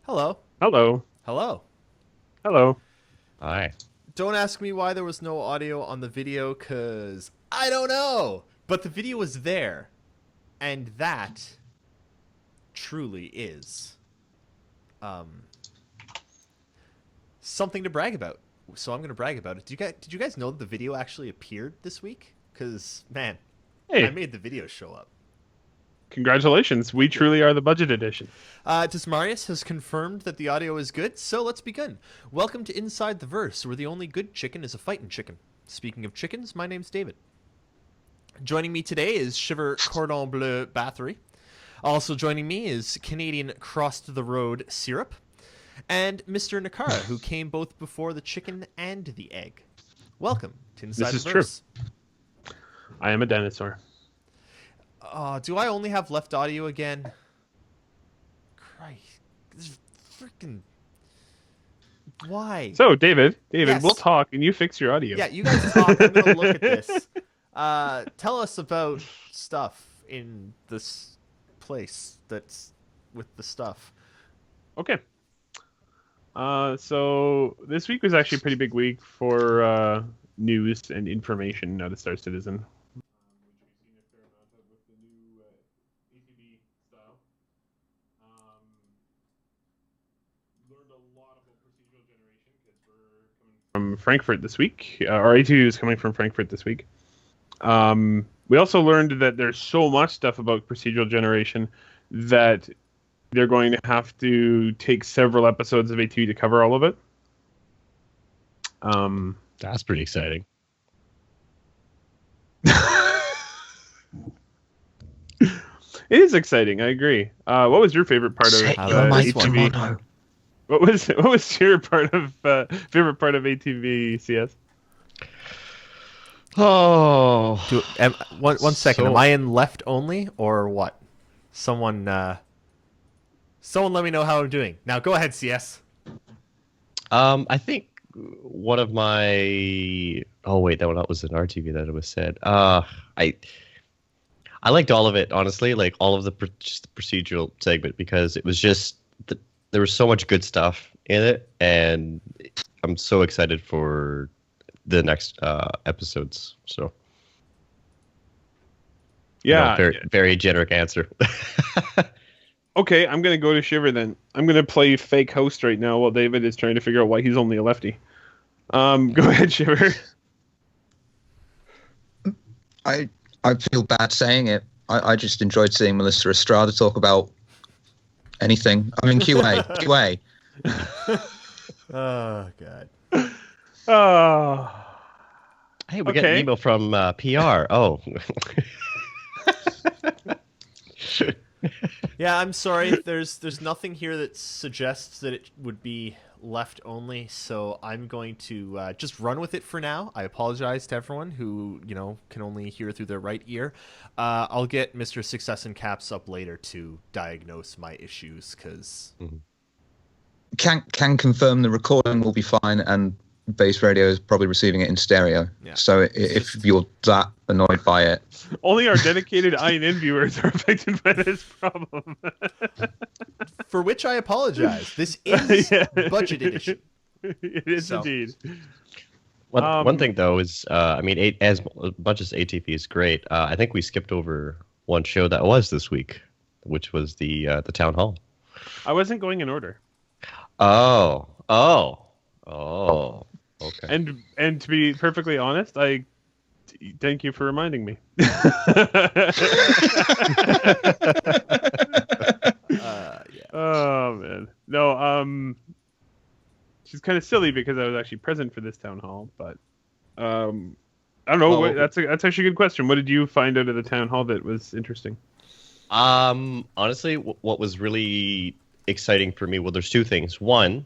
Hello. Hello. Hello. Hello. Hi. Don't ask me why there was no audio on the video, because I don't know. But the video was there. And that truly is something to brag about. So I'm going to brag about it. Did you guys know that the video actually appeared this week? Because, man, Hey, I made the video show up. congratulations. We truly are the budget edition. Desmarius has confirmed that the audio is good, so let's begin. Welcome to Inside the Verse, where the only good chicken is a fightin' chicken. Speaking of chickens, my name's David. Joining me today is Shiver Cordon Bleu Bathory. Also joining me is Canadian Crossed-the-Road Syrup, and Mr. Nakara, who came both before the chicken and the egg. Welcome to Inside This the is Verse. true. I am a dinosaur. Do I only have left audio again? Christ. This is freaking... Why? So, David, Yes. we'll talk and you fix your audio. Yeah, you guys talk. I'm going to look at this. Tell us about stuff in this place that's with the stuff. Okay. So this week was actually a pretty big week for news and information out of Star Citizen. From Frankfurt this week. Our ATV is coming from Frankfurt this week. We also learned that there's so much stuff about procedural generation that they're going to have to take several episodes of ATV to cover all of it. That's pretty exciting. It is exciting. I agree. What was your favorite part of ATV? What was your favorite part of ATV CS? Oh, One second. So- Am I in left only or what? Someone let me know how I'm doing. Now go ahead, CS. I think one of my. Oh wait, that was an RTV that it was said. I liked all of it, honestly. Like all of just the procedural segment, because it was just there was so much good stuff in it, and I'm so excited for the next episodes. So Yeah. very generic answer. Okay, I'm going to go to Shiver then. I'm going to play fake host right now while David is trying to figure out why he's only a lefty. Go ahead, Shiver. I I feel bad saying it. I just enjoyed seeing Melissa Estrada talk about anything. I mean, QA. Oh God. Oh. Hey, we got an email from PR. Oh. Yeah, I'm sorry. There's nothing here that suggests that it would be left only, so I'm going to just run with it for now. I apologize to everyone who can only hear through their right ear. I'll get Mr. Success in Caps up later to diagnose my issues because Can confirm the recording will be fine, and Base Radio is probably receiving it in stereo. Yeah. So if you're that annoyed by it, only our dedicated INN viewers are affected by this problem. for which I apologize. This is budget edition. It is indeed. One thing though is, as much as ATP is great, I think we skipped over one show that was this week, which was the town hall. I wasn't going in order. Oh. Okay. And to be perfectly honest, I thank you for reminding me. Oh man, no. She's kind of silly because I was actually present for this town hall, but I don't know. Well, that's actually a good question. What did you find out of the town hall that was interesting? Honestly, what was really exciting for me, well, there's two things. One,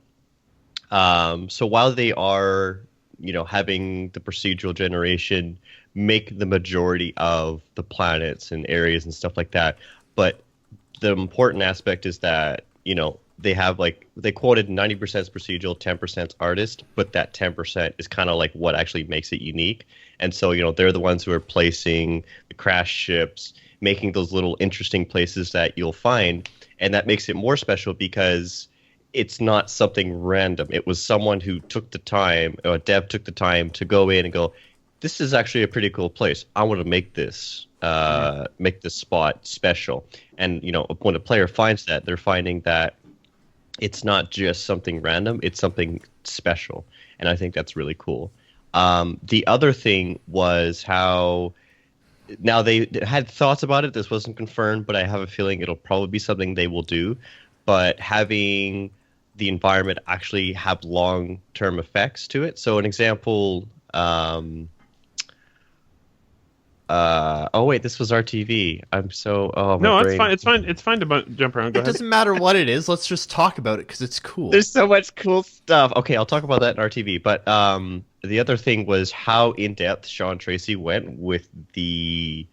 so while they are, having the procedural generation make the majority of the planets and areas and stuff like that, but the important aspect is that, they have they quoted 90% procedural, 10% artist, but that 10% is kind of like what actually makes it unique. And so, they're the ones who are placing the crash ships, making those little interesting places that you'll find. And that makes it more special because it's not something random. It was someone who took the time, or a dev took the time to go in and go, this is actually a pretty cool place. I want to make this spot special. And, when a player finds that, they're finding that it's not just something random, it's something special. And I think that's really cool. The other thing was how, now they had thoughts about it. This wasn't confirmed, but I have a feeling it'll probably be something they will do. But having the environment actually have long-term effects to it. So an example, oh wait, this was RTV. I'm so no, it's fine. It's fine. It's fine to jump around. Go it ahead. doesn't matter what it is. Let's just talk about it because it's cool. There's so much cool stuff. Okay, I'll talk about that in RTV. But the other thing was how in depth Sean Tracy went with the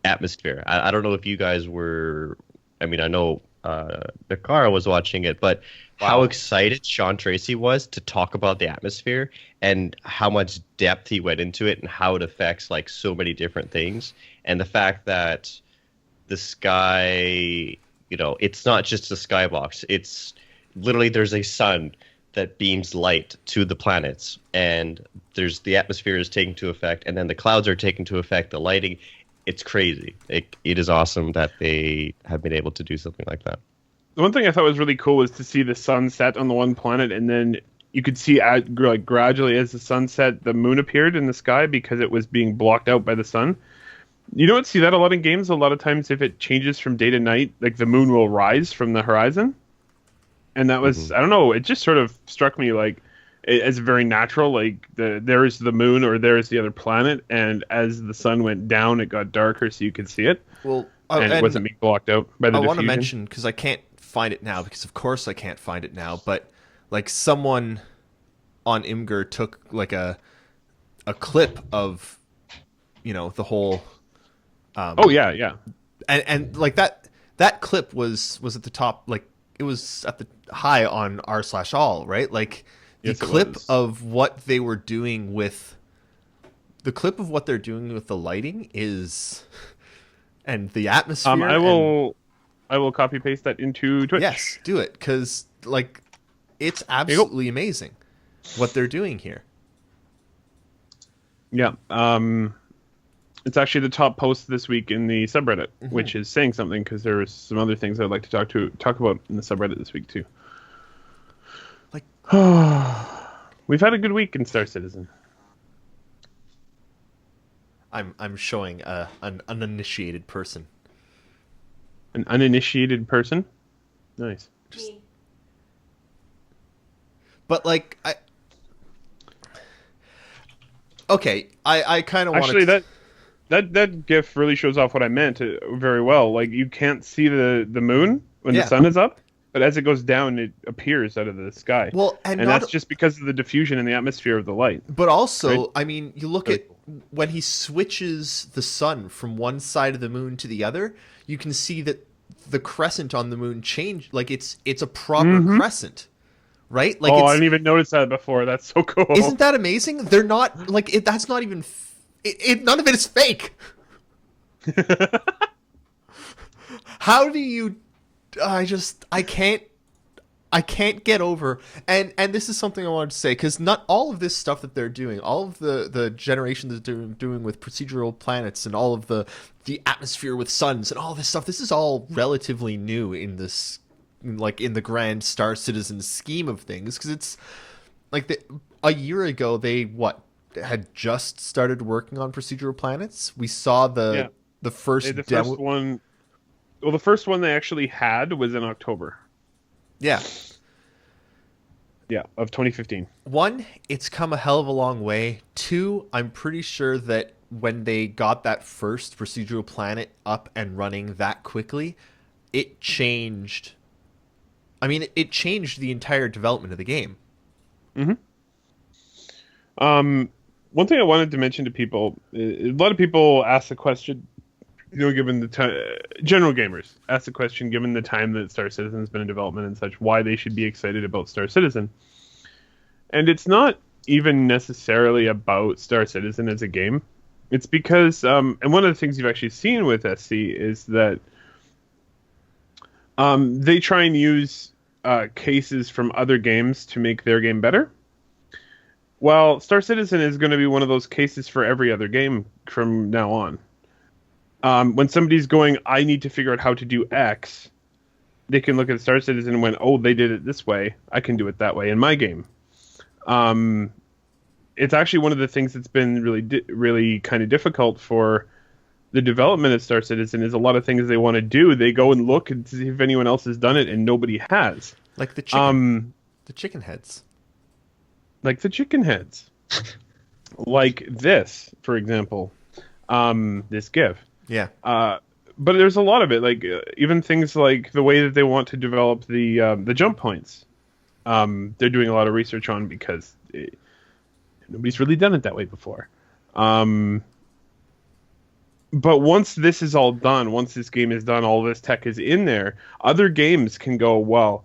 atmosphere. I don't know if you guys were. I mean, I know Nakara was watching it, but how excited Sean Tracy was to talk about the atmosphere and how much depth he went into it and how it affects so many different things. And the fact that the sky, it's not just a skybox. It's literally there's a sun that beams light to the planets, and there's the atmosphere is taking to effect, and then the clouds are taking to effect the lighting. It's crazy. It is awesome that they have been able to do something like that. The one thing I thought was really cool was to see the sun set on the one planet, and then you could see gradually as the sun set, the moon appeared in the sky because it was being blocked out by the sun. You don't see that a lot in games. A lot of times if it changes from day to night, the moon will rise from the horizon. And that was, I don't know, it just sort of struck me as very natural, there is the moon or there is the other planet, and as the sun went down, it got darker so you could see it. Well, and it wasn't being blocked out by the diffusion. I want to mention, because I can't find it now, because of course I can't find it now, but someone on Imgur took a clip of the whole oh yeah and that clip was at the top, it was at the high on r/all, right? The clip of what they were doing with the lighting is, and the atmosphere. I will copy paste that into Twitch. Yes, do it, because it's absolutely amazing what they're doing here. Yeah, it's actually the top post this week in the subreddit, which is saying something because there was some other things I'd like to talk about in the subreddit this week too. We've had a good week in Star Citizen. I'm showing an uninitiated person. An uninitiated person? Nice. Just, but like I kind of want actually that GIF really shows off what I meant very well. Like you can't see the moon when the sun is up, but as it goes down, it appears out of the sky. Well, and that's just because of the diffusion in the atmosphere of the light. But also, right? I mean, you look at when he switches the sun from one side of the moon to the other, you can see that the crescent on the moon changed. Like it's a proper crescent, right? Like I didn't even notice that before. That's so cool. Isn't that amazing? They're not like it. That's not even. None of it is fake. How do you? I can't get over, and this is something I wanted to say, because not all of this stuff that they're doing, all of the generation that they're doing with procedural planets and all of the atmosphere with suns and all this stuff, this is all relatively new in this, like in the grand Star Citizen scheme of things, because it's like a year ago they had just started working on procedural planets. We saw the first demo. First one. Well, the first one they actually had was in October. Yeah. Yeah, of 2015. One, it's come a hell of a long way. Two, I'm pretty sure that when they got that first procedural planet up and running that quickly, it changed. I mean, it changed the entire development of the game. Mm-hmm. One thing I wanted to mention to people, a lot of people ask the question, given the time, general gamers ask the question, given the time that Star Citizen has been in development and such, why they should be excited about Star Citizen. And it's not even necessarily about Star Citizen as a game. It's because, and one of the things you've actually seen with SC is that they try and use cases from other games to make their game better. Well, Star Citizen is going to be one of those cases for every other game from now on. When somebody's going, I need to figure out how to do X, they can look at Star Citizen and went, oh, they did it this way. I can do it that way in my game. It's actually one of the things that's been really kind of difficult for the development of Star Citizen is a lot of things they want to do. They go and look and see if anyone else has done it, and nobody has. Like the chicken heads. Like the chicken heads. Like this, for example. This GIF. Yeah. But there's a lot of it, like even things like the way that they want to develop the jump points. They're doing a lot of research on because nobody's really done it that way before. But once this is all done, once this game is done, all this tech is in there, other games can go, well,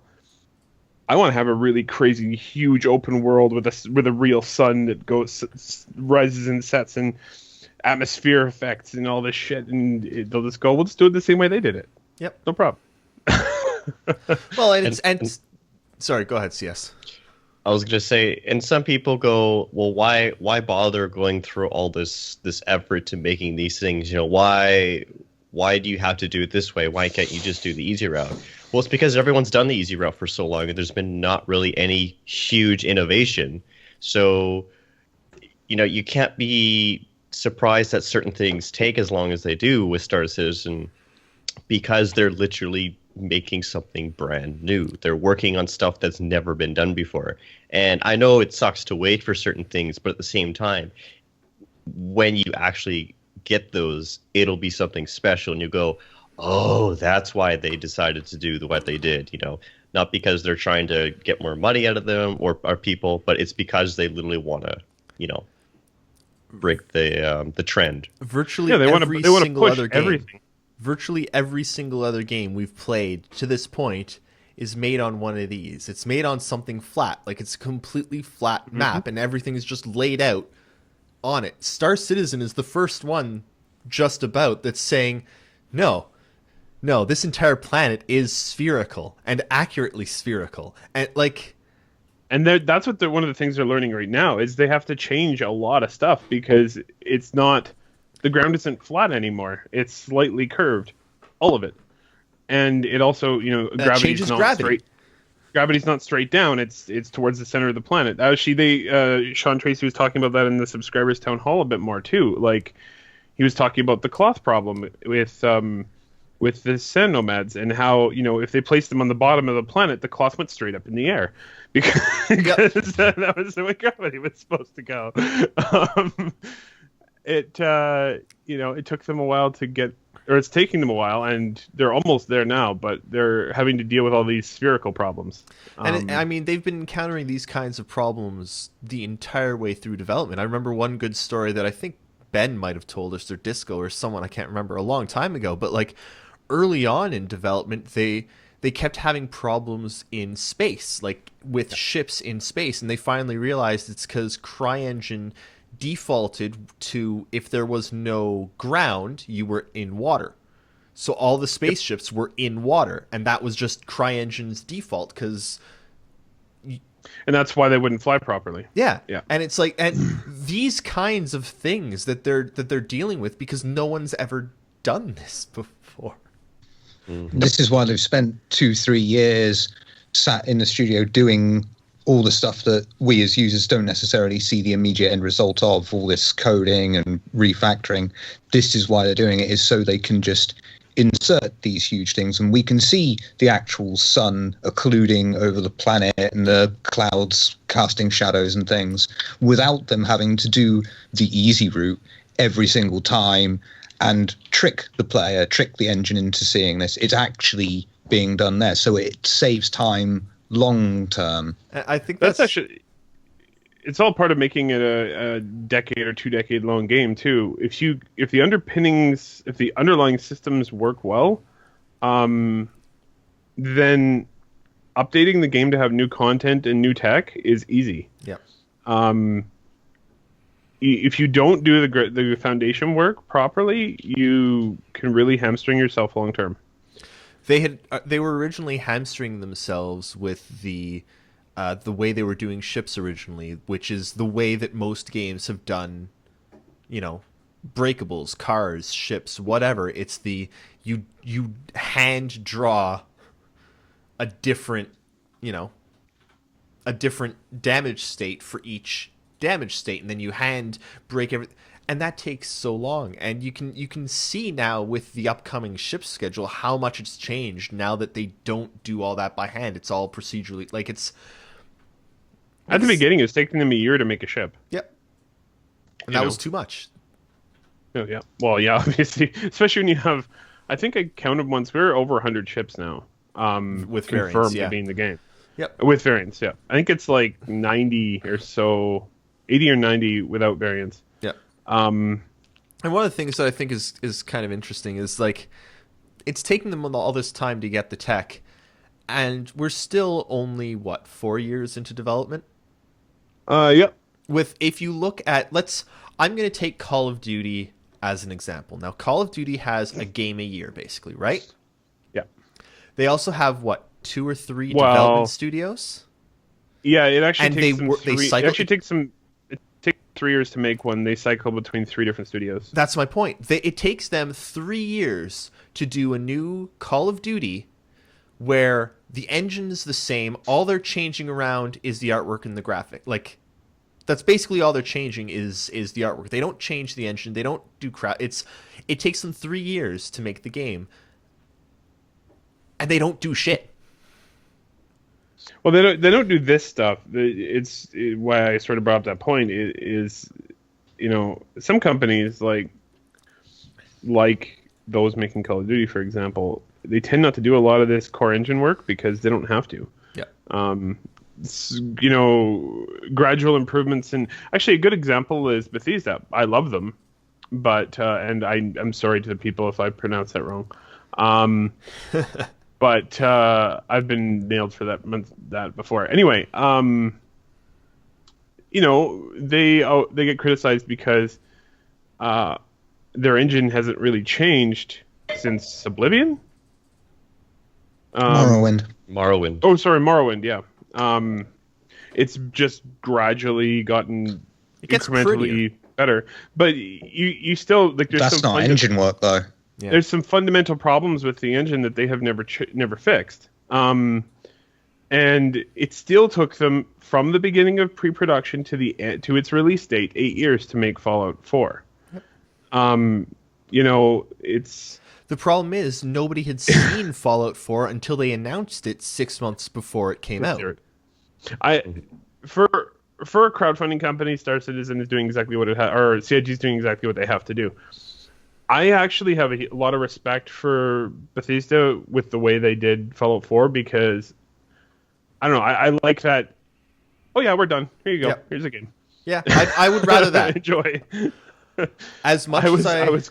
I want to have a really crazy, huge open world with a real sun that rises and sets and atmosphere effects and all this shit, and they'll just go, we'll just do it the same way they did it. Yep, no problem. Well, and sorry, go ahead, CS. I was gonna say, and some people go, well, why bother going through all this effort to making these things? Why do you have to do it this way? Why can't you just do the easy route? Well, it's because everyone's done the easy route for so long, and there's been not really any huge innovation. So, you can't be surprised that certain things take as long as they do with Star Citizen because they're literally making something brand new. They're working on stuff that's never been done before. And I know it sucks to wait for certain things, but at the same time, when you actually get those, it'll be something special, and you go, oh, that's why they decided to do what they did, not because they're trying to get more money out of them or people, but it's because they literally want to, break the trend. Virtually they want to push other game, everything. Virtually every single other game we've played to this point is made on one of these. It's made on something flat, like it's a completely flat map, and everything is just laid out on it. Star Citizen is the first one just about that's saying, no, this entire planet is spherical and accurately spherical. And that's what one of the things they're learning right now is they have to change a lot of stuff because it's not, the ground isn't flat anymore. It's slightly curved, all of it. And it also, gravity's not straight. Gravity's not straight down. It's towards the center of the planet. Actually, Sean Tracy was talking about that in the subscribers town hall a bit more too. Like, he was talking about the cloth problem with the sand nomads, and how, if they placed them on the bottom of the planet, the cloth went straight up in the air because that was the way gravity was supposed to go. It took them a while to get, or it's taking them a while, and they're almost there now, but they're having to deal with all these spherical problems. And they've been encountering these kinds of problems the entire way through development. I remember one good story that I think Ben might have told us, or Disco, or someone, I can't remember, a long time ago, but like early on in development, they kept having problems in space, like with ships in space, and they finally realized it's because CryEngine defaulted to, if there was no ground, you were in water. So all the spaceships were in water, and that was just CryEngine's default, because... And that's why they wouldn't fly properly. Yeah. Yeah. And it's like, and these kinds of things that they're dealing with, because no one's ever done this before. This is why they've spent 2-3 years sat in the studio doing all the stuff that we as users don't necessarily see the immediate end result of, all this coding and refactoring. This is why they're doing it, is so they can just insert these huge things, and we can see the actual sun occluding over the planet and the clouds casting shadows and things without them having to do the easy route every single time and trick the player, trick the engine into seeing this. It's actually being done there, so it saves time long term. I think that's actually, it's all part of making it a decade or 2 decade long game too. If the underpinnings, if the underlying systems work well, then updating the game to have new content and new tech is easy. Yeah. If you don't do the foundation work properly, you can really hamstring yourself long term. They were originally hamstringing themselves with the way they were doing ships originally, which is the way that most games have done, breakables, cars, ships, whatever. It's you hand draw a different damage state for each damage state, and then you hand break everything. And that takes so long, and you can see now with the upcoming ship schedule how much it's changed now that they don't do all that by hand. It's all procedurally, like it's at the beginning. It's taking them a year to make a ship. Yep, and that was too much. Oh yeah, well yeah, obviously, especially when you have, I think I counted once, we're over 100 ships now. With confirmed variants, yeah. to be in the game. Yep, with variants. Yeah, I think it's like 90 or so, 80 or 90 without variants. Yeah. And one of the things that I think is kind of interesting is, like, it's taking them all this time to get the tech, and we're still only 4 years into development. Yep. If you look at, I'm going to take Call of Duty as an example. Now, Call of Duty has a game a year, basically, right? Yeah. They also have 2 or 3 development studios. Yeah, it actually and takes them 3 years to make one. They cycle between 3 different studios. That's my point. It takes them 3 years to do a new Call of Duty where the engine is the same. All they're changing around is the artwork and the graphic. Like, that's basically all they're changing is the artwork. They don't change the engine. They don't do crap. It takes them 3 years to make the game, and they don't do shit. Well, they don't do this stuff. It's why I sort of brought up that point is some companies like those making Call of Duty, for example, they tend not to do a lot of this core engine work because they don't have to. Yeah. Gradual improvements, and actually a good example is Bethesda. I love them, but and I'm sorry to the people if I pronounce that wrong. But I've been nailed for that before. Anyway, they get criticized because their engine hasn't really changed since Oblivion. Morrowind. Oh, sorry, Morrowind. Yeah. It's just gradually gotten incrementally better, but you still like. That's not engine work though. Yeah. There's some fundamental problems with the engine that they have never fixed. And it still took them from the beginning of pre-production to its release date 8 years to make Fallout 4. It's The problem is nobody had seen Fallout 4 until they announced it 6 months before it came out. For a crowdfunding company, Star Citizen is doing exactly what or CIG is doing exactly what they have to do. I actually have a lot of respect for Bethesda with the way they did Fallout 4 because I don't know. I like that. Oh yeah, we're done. Here you go. Yep. Here's a game. Yeah, I would rather that. Enjoy. As much I was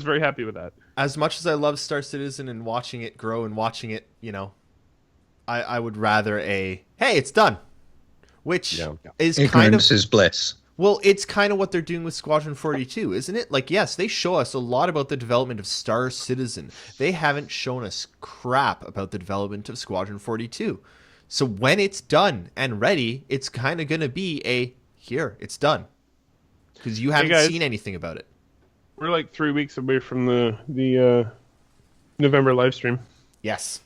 very happy with that. As much as I love Star Citizen and watching it grow and watching it, I would rather hey, it's done. Which is ignorance is bliss. Well, it's kind of what they're doing with Squadron 42, isn't it? Like, yes, they show us a lot about the development of Star Citizen. They haven't shown us crap about the development of Squadron 42. So when it's done and ready, it's kind of going to be here, it's done. Because you haven't seen anything about it. We're like 3 weeks away from the November live stream. Yes.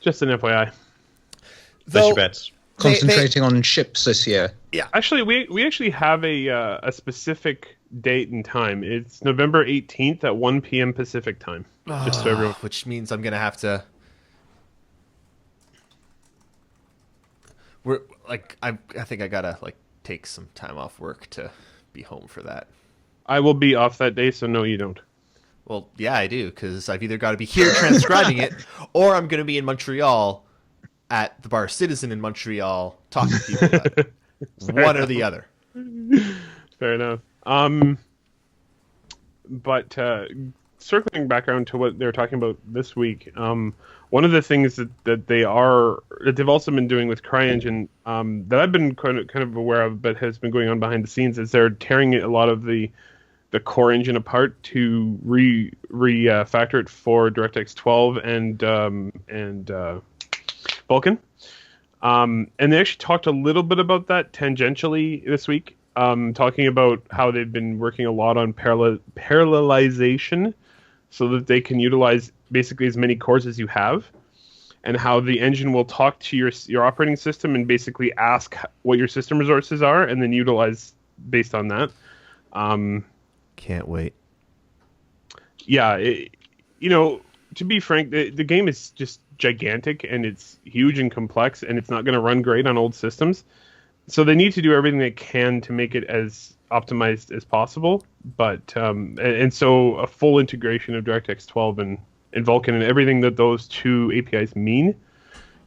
Just an FYI. Place your bets. Concentrating on ships this year. Yeah. Actually, we actually have a specific date and time. It's November 18th at 1 p.m. Pacific time. Just so everyone. Which means I'm going to have to... I think I got to take some time off work to be home for that. I will be off that day, so no, you don't. Well, yeah, I do, because I've either got to be here transcribing it, or I'm going to be in Montreal at the Bar Citizen in Montreal talking to people about it. One or the other. Fair enough. But circling back around to what they were talking about this week, one of the things that they've also been doing with CryEngine that I've been kind of aware of, but has been going on behind the scenes, is they're tearing a lot of the core engine apart to refactor it for DirectX 12 and Vulkan. And they actually talked a little bit about that tangentially this week, talking about how they've been working a lot on parallelization so that they can utilize basically as many cores as you have, and how the engine will talk to your operating system and basically ask what your system resources are and then utilize based on that. Can't wait. Yeah, to be frank, the game is just gigantic and it's huge and complex, and it's not going to run great on old systems. So they need to do everything they can to make it as optimized as possible. But and so a full integration of DirectX 12 and Vulkan and everything that those two APIs mean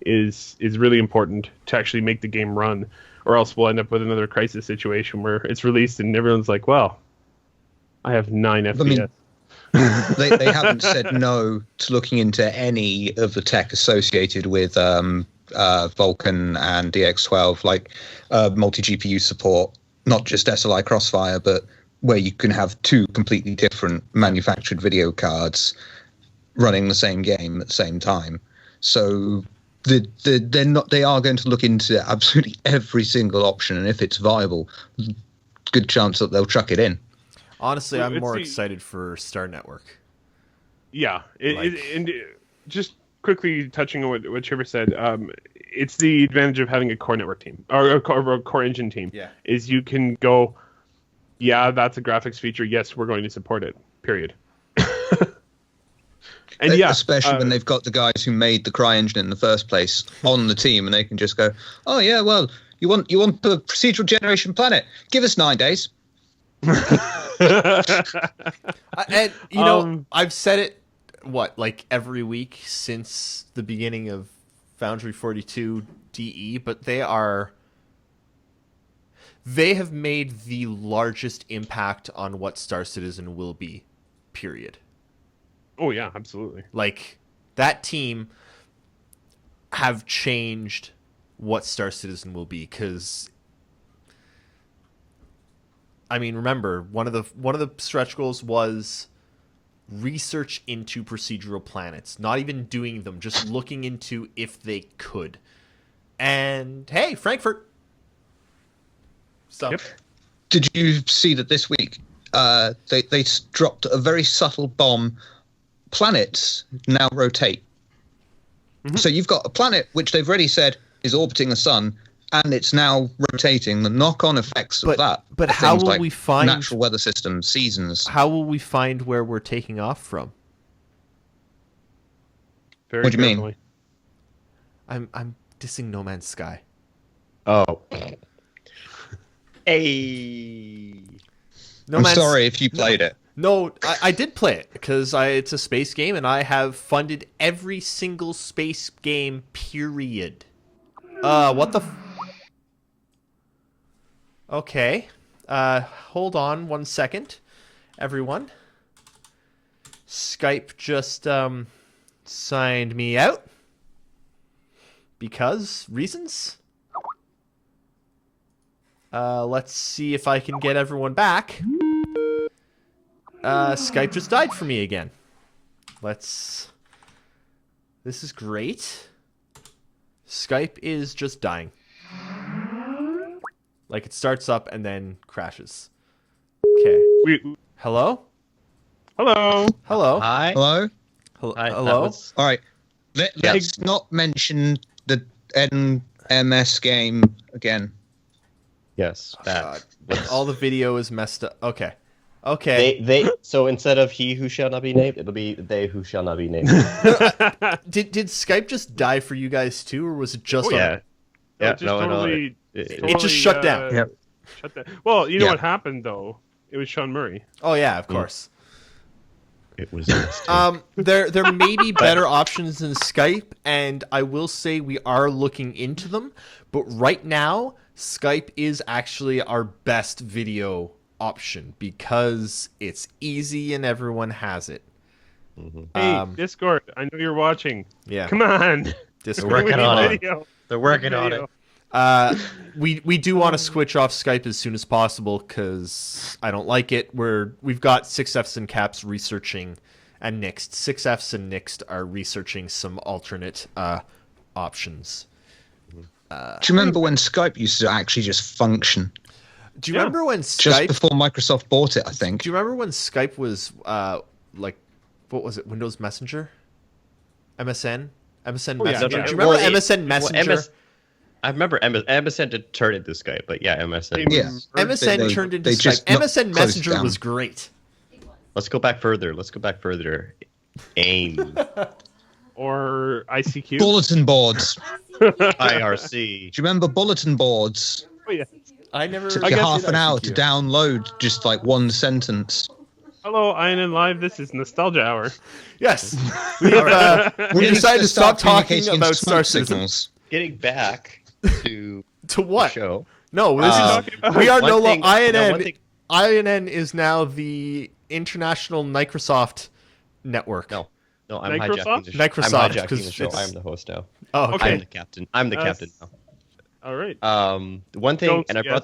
is really important to actually make the game run, or else we'll end up with another Crisis situation where it's released and everyone's like, well, I have 9 FPS. They haven't said no to looking into any of the tech associated with Vulkan and DX12, like multi-GPU support, not just SLI Crossfire, but where you can have two completely different manufactured video cards running the same game at the same time. So they are going to look into absolutely every single option, and if it's viable, good chance that they'll chuck it in. Honestly, I'm more excited for Star Network. Yeah, and just quickly touching on what Trevor said, it's the advantage of having a core network team or a core engine team. Yeah, is you can go, yeah, that's a graphics feature. Yes, we're going to support it. Period. And yeah, especially when they've got the guys who made the CryEngine in the first place on the team, and they can just go, oh yeah, well, you want the procedural generation planet? Give us 9 days. And I've said it every week since the beginning of Foundry 42 DE, but they have made the largest impact on what Star Citizen will be, period. Oh yeah, absolutely. Like, that team have changed what Star Citizen will be, because I mean, remember, one of the stretch goals was research into procedural planets, not even doing them, just looking into if they could. And hey, Frankfurt. So, yep. Did you see that this week they dropped a very subtle bomb? Planets now rotate. Mm-hmm. So you've got a planet which they've already said is orbiting the sun, and it's now rotating. The knock-on effects of that. But are how things will like we find natural weather systems, seasons? How will we find where we're taking off from? Very What do you mean? carefully. I'm dissing No Man's Sky. Oh. Hey. No I'm Man's sorry if you played it. No, I did play it because it's a space game, and I have funded every single space game. Period. What the? Okay. Hold on 1 second, everyone. Skype just signed me out because reasons. Let's see if I can get everyone back. Skype just died for me again. This is great. Skype is just dying. Like, it starts up and then crashes. Okay. Hello? Hello. Hello? Hi. Hello? Hi. Hello? All right. Let's not mention the NMS game again. Yes. That. All the video is messed up. Okay. Okay. So instead of he who shall not be named, it'll be they who shall not be named. Did Skype just die for you guys too, or was it just on? Yeah. Yeah. It just totally, It just shut down. Yep. Shut down. Well, you know Yeah. what happened though? It was Sean Murray. Oh yeah, of course. It was. There may be better options than Skype, and I will say we are looking into them. But right now, Skype is actually our best video option because it's easy and everyone has it. Hey, Discord, I know you're watching. Yeah. Come on. Discord. They're working on it. Video. They're working on it. We do want to switch off Skype as soon as possible because I don't like it. We've got 6Fs and Caps researching, and Nixt. 6Fs and Nixt are researching some alternate options. Do you remember when Skype used to actually just function? Do you remember when Just Skype? before Microsoft bought it, I think. Do you remember when Skype was like, what was it? Windows Messenger, MSN, MSN Oh, yeah, Messenger. yeah. Do you remember Well, MSN Messenger? I remember MSN did turn into Skype, but yeah, MSN. Yeah. MSN They- turned into they Skype. just not MSN closed Messenger down. was great. Let's go back further. AIM. Or ICQ. Bulletin boards. IRC. Do you remember bulletin boards? Oh, yeah. I never. Took I you guess half it an hour ICQ. to download just like one sentence. Hello, INN Live. This is Nostalgia Hour. Yes, we decided to stop talking communicating in about smoke Star Citizen. signals. Getting back to To the what? show. No, this is we are One no thing- longer no, one INN. thing- INN is now the International Microsoft Network. No, I'm Microsoft? hijacking the show. Microsoft, I'm hijacking 'cause the show. it's- I am the host now. Oh, okay. I'm the captain. I'm the captain now. All right. One thing, Don't- and yes.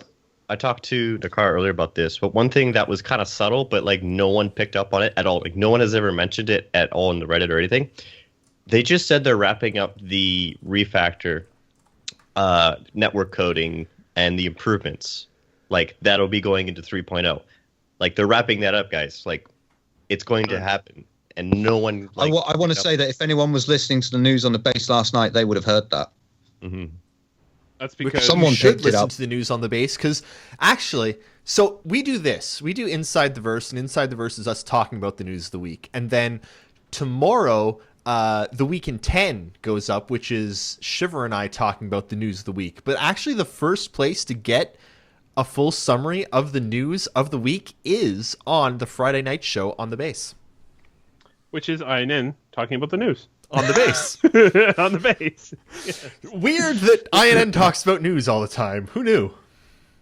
I talked to Dakar earlier about this, but one thing that was kind of subtle, but like no one picked up on it at all. Like no one has ever mentioned it at all in the Reddit or anything. They just said they're wrapping up the refactor, network coding, and the improvements. Like that'll be going into 3.0. Like they're wrapping that up, guys. Like it's going to happen, and no one. I want to say that if anyone was listening to the news on the base last night, they would have heard that. Mm-hmm. That's because Someone you should picked it listen up. to the news on the base because actually, so we do this. We do Inside the Verse, and Inside the Verse is us talking about the news of the week. And then tomorrow, the Week in 10 goes up, which is Shiver and I talking about the news of the week. But actually, the first place to get a full summary of the news of the week is on the Friday night show on the base. which is INN talking about the news On the base. on the base. Weird that INN talks about news all the time. Who knew?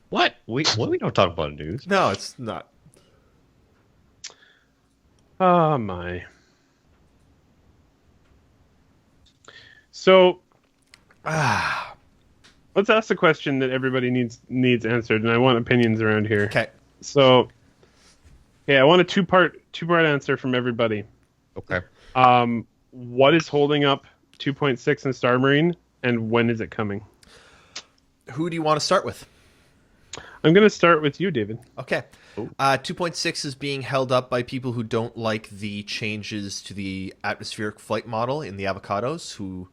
What? We don't talk about news. No, it's not. Oh my. So, let's ask the question that everybody needs answered, and I want opinions around here. Okay. So, I want a two-part answer from everybody. Okay. What is holding up 2.6 in Star Marine, and when is it coming? Who do you want to start with? I'm going to start with you, David. Okay. 2.6 is being held up by people who don't like the changes to the atmospheric flight model in the avocados, who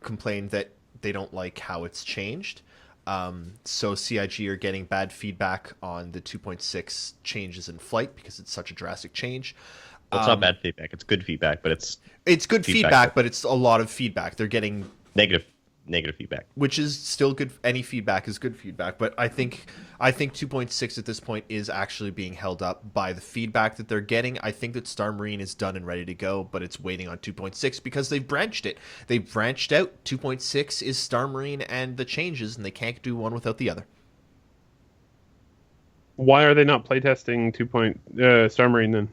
complain that they don't like how it's changed. So CIG are getting bad feedback on the 2.6 changes in flight because it's such a drastic change. Well, it's not bad feedback. It's good feedback, but it's good feedback, but it's a lot of feedback. They're getting negative feedback, which is still good. Any feedback is good feedback, but I think 2.6 at this point is actually being held up by the feedback that they're getting. I think that Star Marine is done and ready to go, but it's waiting on 2.6 because they've branched it. They branched out. 2.6 is Star Marine and the changes, and they can't do one without the other. Why are they not playtesting Star Marine then?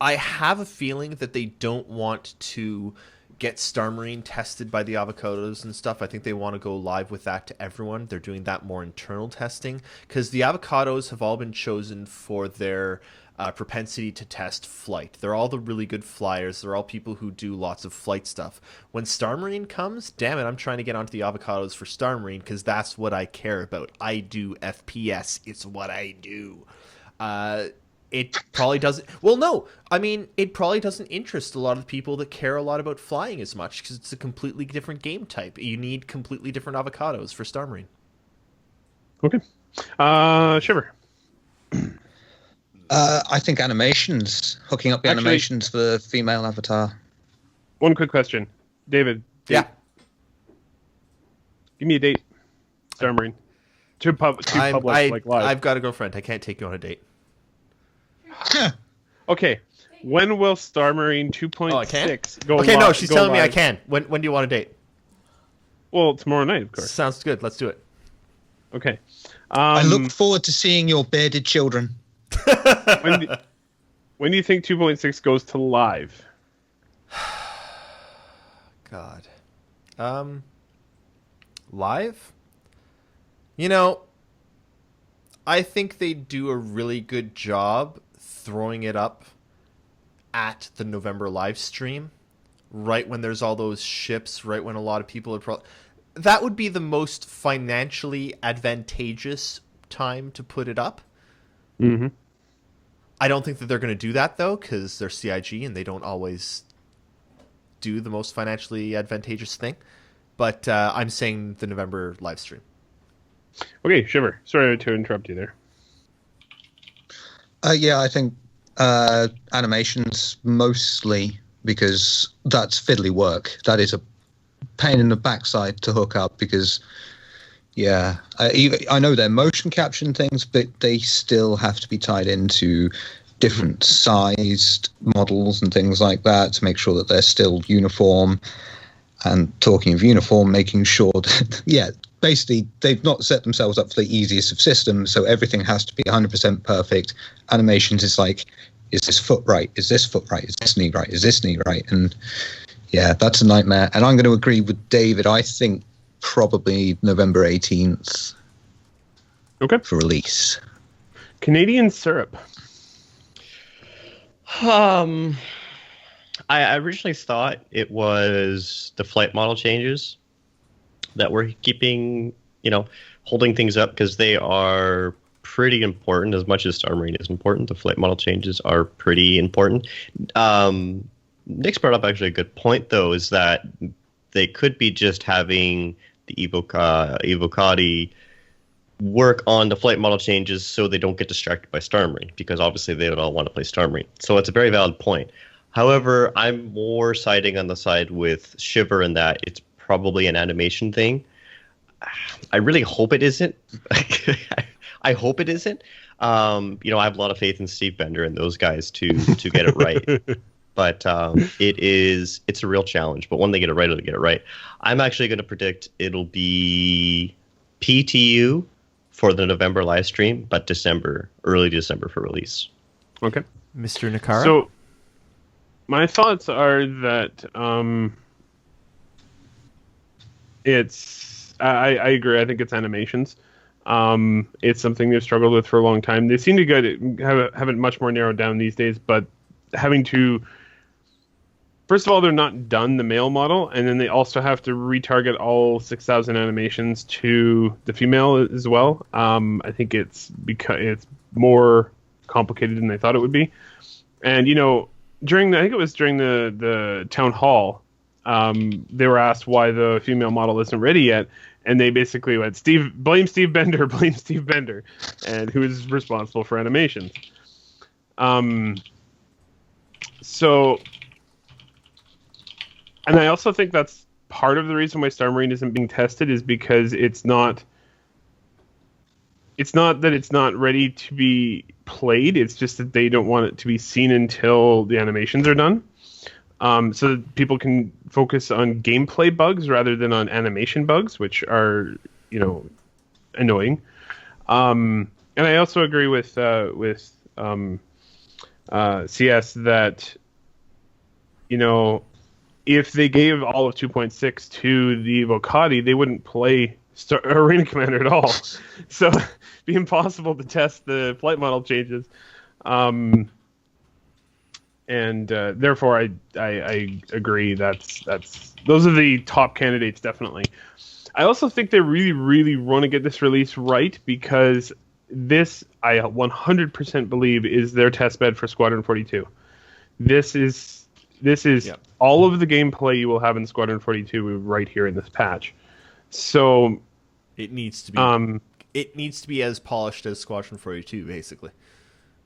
I have a feeling that they don't want to get Star Marine tested by the avocados and stuff. I think they want to go live with that to everyone. They're doing that more internal testing because the avocados have all been chosen for their propensity to test flight. They're all the really good flyers. They're all people who do lots of flight stuff. When Star Marine comes, damn it, I'm trying to get onto the avocados for Star Marine because that's what I care about. I do FPS. It's what I do. It probably doesn't. Well, no. I mean, it probably doesn't interest a lot of people that care a lot about flying as much because it's a completely different game type. You need completely different avocados for Star Marine. Okay. Shiver. I think animations, hooking up the animations for the female avatar. One quick question, David. Yeah. Give me a date. Star Marine. To publish like live. I've got a girlfriend. I can't take you on a date. Okay. When will Star Marine 2.6 go live? Okay, no, she's telling me I can. When do you want a date? Well, tomorrow night, of course. Sounds good. Let's do it. Okay. I look forward to seeing your bearded children. When do you think 2.6 goes to live? God. Live? You know, I think they do a really good job throwing it up at the November live stream, right when there's all those ships, right when a lot of people are that would be the most financially advantageous time to put it up. Mm-hmm. I don't think that they're going to do that, though, because they're CIG and they don't always do the most financially advantageous thing. But I'm saying the November live stream. Okay, Shiver. Sorry to interrupt you there. Yeah, I think animations mostly because that's fiddly work. That is a pain in the backside to hook up because, yeah, I know they're motion caption things, but they still have to be tied into different sized models and things like that to make sure that they're still uniform. And talking of uniform, making sure that, yeah, basically they've not set themselves up for the easiest of systems, so everything has to be 100% perfect. Animations is like, is this foot right? Is this foot right? Is this knee right? Is this knee right? And yeah, that's a nightmare. And I'm going to agree with David. I think probably November 18th. Okay. For release. Canadian syrup. I originally thought it was the flight model changes that were keeping, holding things up because they are pretty important. As much as Star Marine is important, the flight model changes are pretty important. Nick's brought up actually a good point, though, is that they could be just having the Evocati work on the flight model changes so they don't get distracted by Star Marine, because obviously they would all want to play Star Marine. So it's a very valid point. However, I'm more siding on the side with Shiver in that it's probably an animation thing. I really hope it isn't. I hope it isn't. I have a lot of faith in Steve Bender and those guys to get it right. But it's a real challenge. But when they get it right, it'll get it right. I'm actually going to predict it'll be PTU for the November live stream, but early December for release. Okay. Mr. Nakara? So my thoughts are that I agree. I think it's animations. It's something they've struggled with for a long time. They seem to have it much more narrowed down these days, but having to, first of all, they're not done the male model, and then they also have to retarget all 6,000 animations to the female as well. I think it's more complicated than they thought it would be. And, during the town hall, they were asked why the female model isn't ready yet, and they basically went, blame Steve Bender, and who is responsible for animations. So, and I also think that's part of the reason why Star Marine isn't being tested, is because it's not that it's not ready to be played, it's just that they don't want it to be seen until the animations are done. So that people can focus on gameplay bugs rather than on animation bugs, which are, annoying. And I also agree with CS that, if they gave all of 2.6 to the Vocati, they wouldn't play Arena Commander at all. So it'd be impossible to test the flight model changes. And therefore, I agree. That's those are the top candidates, definitely. I also think they really, really want to get this release right, because this, I 100% believe, is their test bed for Squadron 42. This is yep. All of the gameplay you will have in Squadron 42 right here in this patch. So it needs to be as polished as Squadron 42, basically.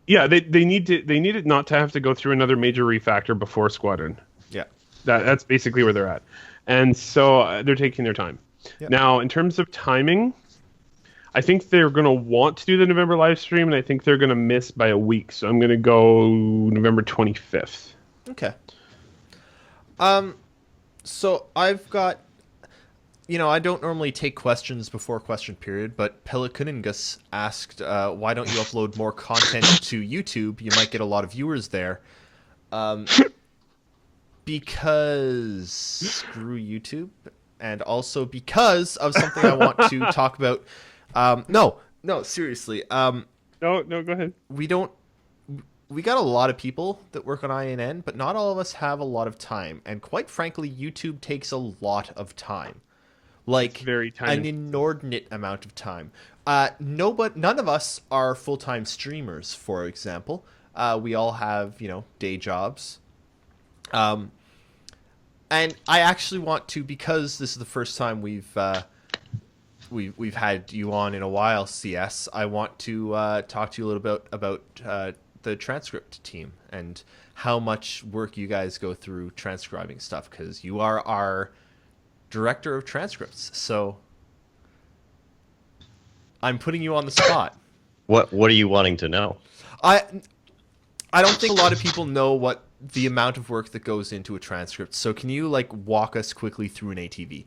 Yeah, they need it not to have to go through another major refactor before Squadron. Yeah, that's basically where they're at, and so they're taking their time. Yep. Now, in terms of timing, I think they're going to want to do the November live stream, and I think they're going to miss by a week. So I'm going to go November 25th. Okay. So I've got, I don't normally take questions before question period, but Pelikuningus asked, why don't you upload more content to YouTube? You might get a lot of viewers there. Because screw YouTube, and also because of something I want to talk about. No, seriously. No, go ahead. We got a lot of people that work on INN, but not all of us have a lot of time. And quite frankly, YouTube takes a lot of time. Like an inordinate amount of time. None of us are full-time streamers, for example. We all have, day jobs. And I actually want to, because this is the first time we've had you on in a while, CS. I want to talk to you a little bit about the transcript team and how much work you guys go through transcribing stuff, because you are our director of transcripts. So I'm putting you on the spot. What are you wanting to know? I don't think a lot of people know what the amount of work that goes into a transcript. So can you walk us quickly through an ATV?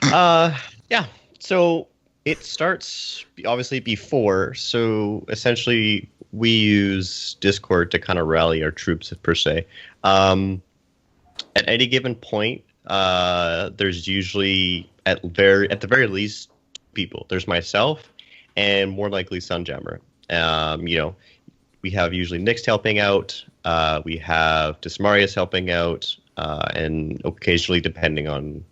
Yeah. So it starts obviously before. So essentially we use Discord to kind of rally our troops per se. At any given point, there's usually at the very least people. There's myself and more likely Sunjammer. We have usually Nyx helping out. We have Dismarius helping out, and occasionally, depending on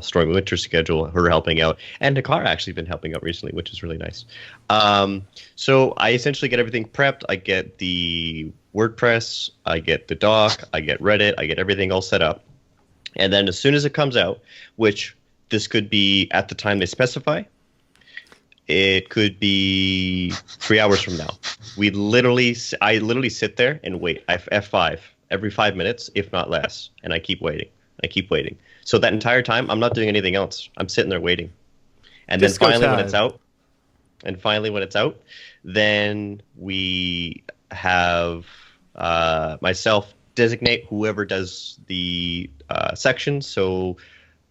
Stormy Winter's schedule, her helping out. And Nakara actually been helping out recently, which is really nice. So I essentially get everything prepped. I get the WordPress, I get the doc, I get Reddit, I get everything all set up. And then as soon as it comes out, which this could be at the time they specify, it could be 3 hours from now. I literally sit there and wait. F5 every 5 minutes, if not less. And I keep waiting. So that entire time, I'm not doing anything else. I'm sitting there waiting. And then finally when it's out, then we have myself designate whoever does the section. So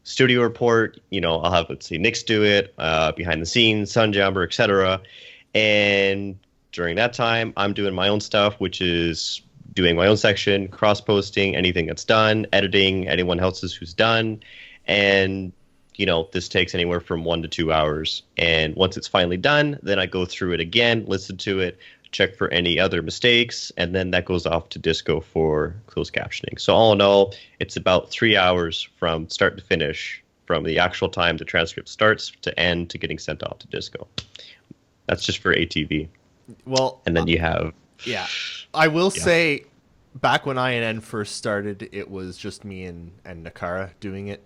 studio report, I'll have, let's see, Nyx do it, behind the scenes, Sunjammer, etc. And during that time, I'm doing my own stuff, which is doing my own section, cross-posting, anything that's done, editing anyone else's who's done. And, this takes anywhere from 1 to 2 hours. And once it's finally done, then I go through it again, listen to it, check for any other mistakes, and then that goes off to Disco for closed captioning. So all in all, it's about 3 hours from start to finish, from the actual time the transcript starts to end to getting sent off to Disco. That's just for ATV. Well, and then you have... Yeah. I will say back when INN first started, it was just me and Nakara doing it,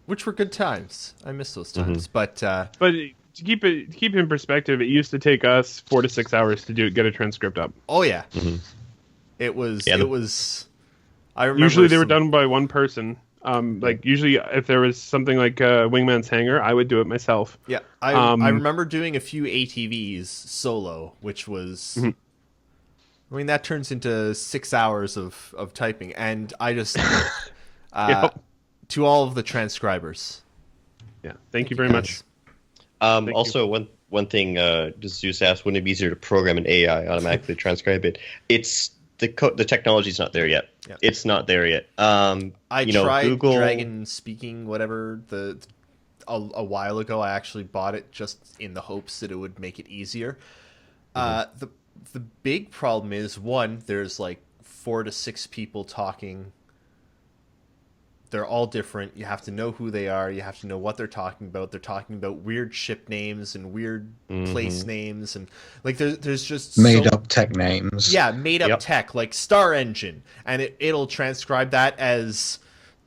which were good times. I miss those times. But to keep it in perspective, it used to take us 4 to 6 hours to get a transcript up. oh yeah, it was. I remember Usually they were done by one person. Like usually, if there was something like Wingman's Hangar, I would do it myself. Yeah, I remember doing a few ATVs solo, which was. I mean, that turns into 6 hours of typing, and I just to all of the transcribers. Yeah, thank you very much. Also, one thing, just Zeus asked, wouldn't it be easier to program an AI automatically transcribe it? It's the technology's not there yet. Yeah. It's not there yet. I tried Google... Dragon Speaking, whatever, a while ago. I actually bought it just in the hopes that it would make it easier. The big problem is, one, there's like 4 to 6 people talking. They're all different. You have to know who they are. You have to know what they're talking about. They're talking about weird ship names and weird place names, and like there's just made up tech names. Yeah, made up tech like Star Engine, and it'll transcribe that as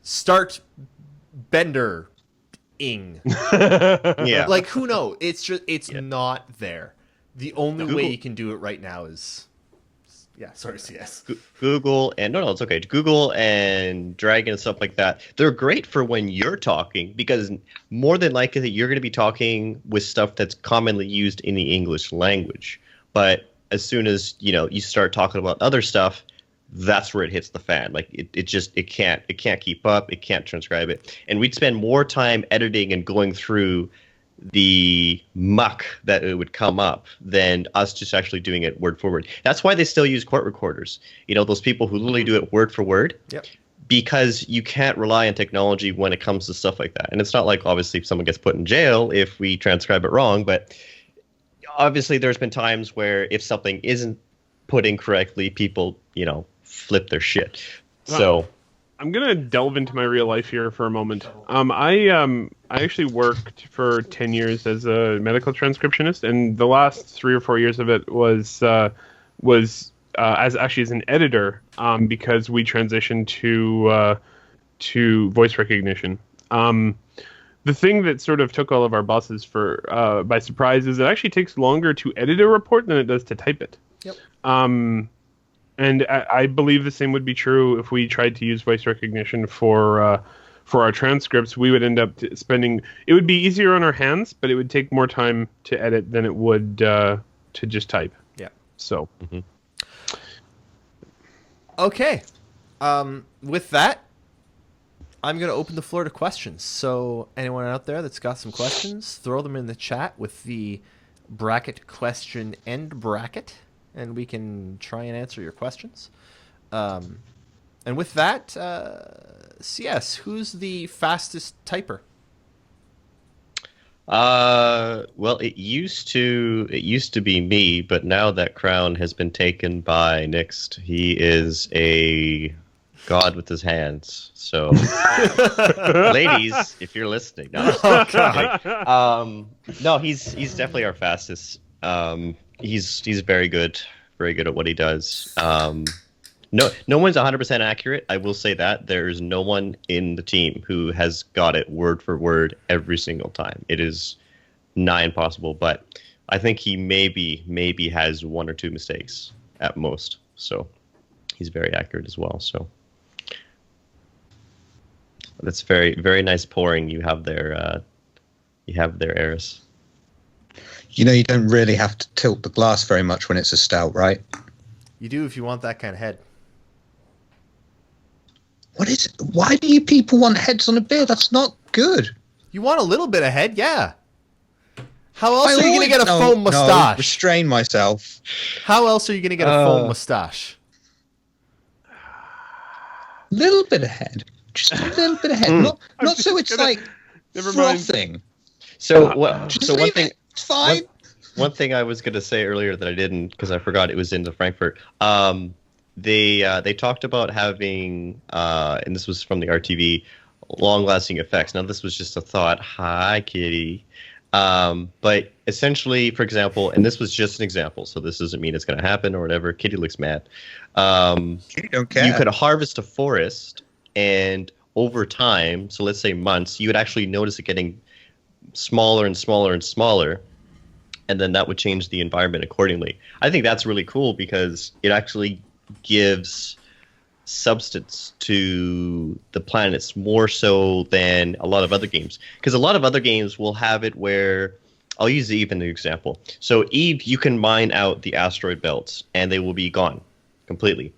Start Bender Ing. Yeah, like who knows? It's not there. The only way you can do it right now is. Yeah, sorry, CS. Google and no, it's okay. Google and Dragon and stuff like that. They're great for when you're talking because more than likely you're going to be talking with stuff that's commonly used in the English language. But as soon as you start talking about other stuff, that's where it hits the fan. Like it can't keep up. It can't transcribe it. And we'd spend more time editing and going through the muck that it would come up than us just actually doing it word for word. That's why they still use court recorders. Those people who literally do it word for word. Yep. Because you can't rely on technology when it comes to stuff like that. And it's not like obviously someone gets put in jail if we transcribe it wrong, but obviously there's been times where if something isn't put in correctly, people, flip their shit. Well, so I'm gonna delve into my real life here for a moment. I actually worked for 10 years as a medical transcriptionist, and the last 3 or 4 years of it was as an editor, because we transitioned to voice recognition. The thing that sort of took all of our bosses by surprise is it actually takes longer to edit a report than it does to type it. Yep. And I believe the same would be true if we tried to use voice recognition for our transcripts. We would end up spending. It would be easier on our hands, but it would take more time to edit than it would to just type. Yeah. So. Okay. With that, I'm going to open the floor to questions. So anyone out there that's got some questions, throw them in the chat with the bracket question end bracket, and we can try and answer your questions. And with that, CS, who's the fastest typer? Well, it used to be me, but now that crown has been taken by Nixt. He is a god with his hands. So, ladies, if you're listening, no, no, he's definitely our fastest. He's very good at what he does. No one's 100% accurate. I will say that there's no one in the team who has got it word for word every single time. It is nigh impossible, but I think he maybe has 1 or 2 mistakes at most. So he's very accurate as well. So that's very, very nice pouring you have there. Eris. You don't really have to tilt the glass very much when it's a stout, right? You do if you want that kind of head. Why do you people want heads on a beer? That's not good. You want a little bit of head, yeah. How else are you going to get a foam mustache? Restrain myself. How else are you going to get a foam mustache? Little bit of head. Just a little bit of head. Not so it's like frothing. So one thing. It's fine. One thing I was going to say earlier that I didn't because I forgot it was in the Frankfurt. They talked about having, and this was from the RTV, long-lasting effects. Now this was just a thought. Hi, Kitty. But essentially, for example, and this was just an example, so this doesn't mean it's going to happen or whatever. Kitty looks mad. You don't care. You could harvest a forest, and over time, so let's say months, you would actually notice it getting smaller and smaller and smaller, and then that would change the environment accordingly. I think that's really cool because it actually gives substance to the planets more so than a lot of other games. Because a lot of other games will have it where, I'll use Eve as an example. So Eve, you can mine out the asteroid belts and they will be gone completely.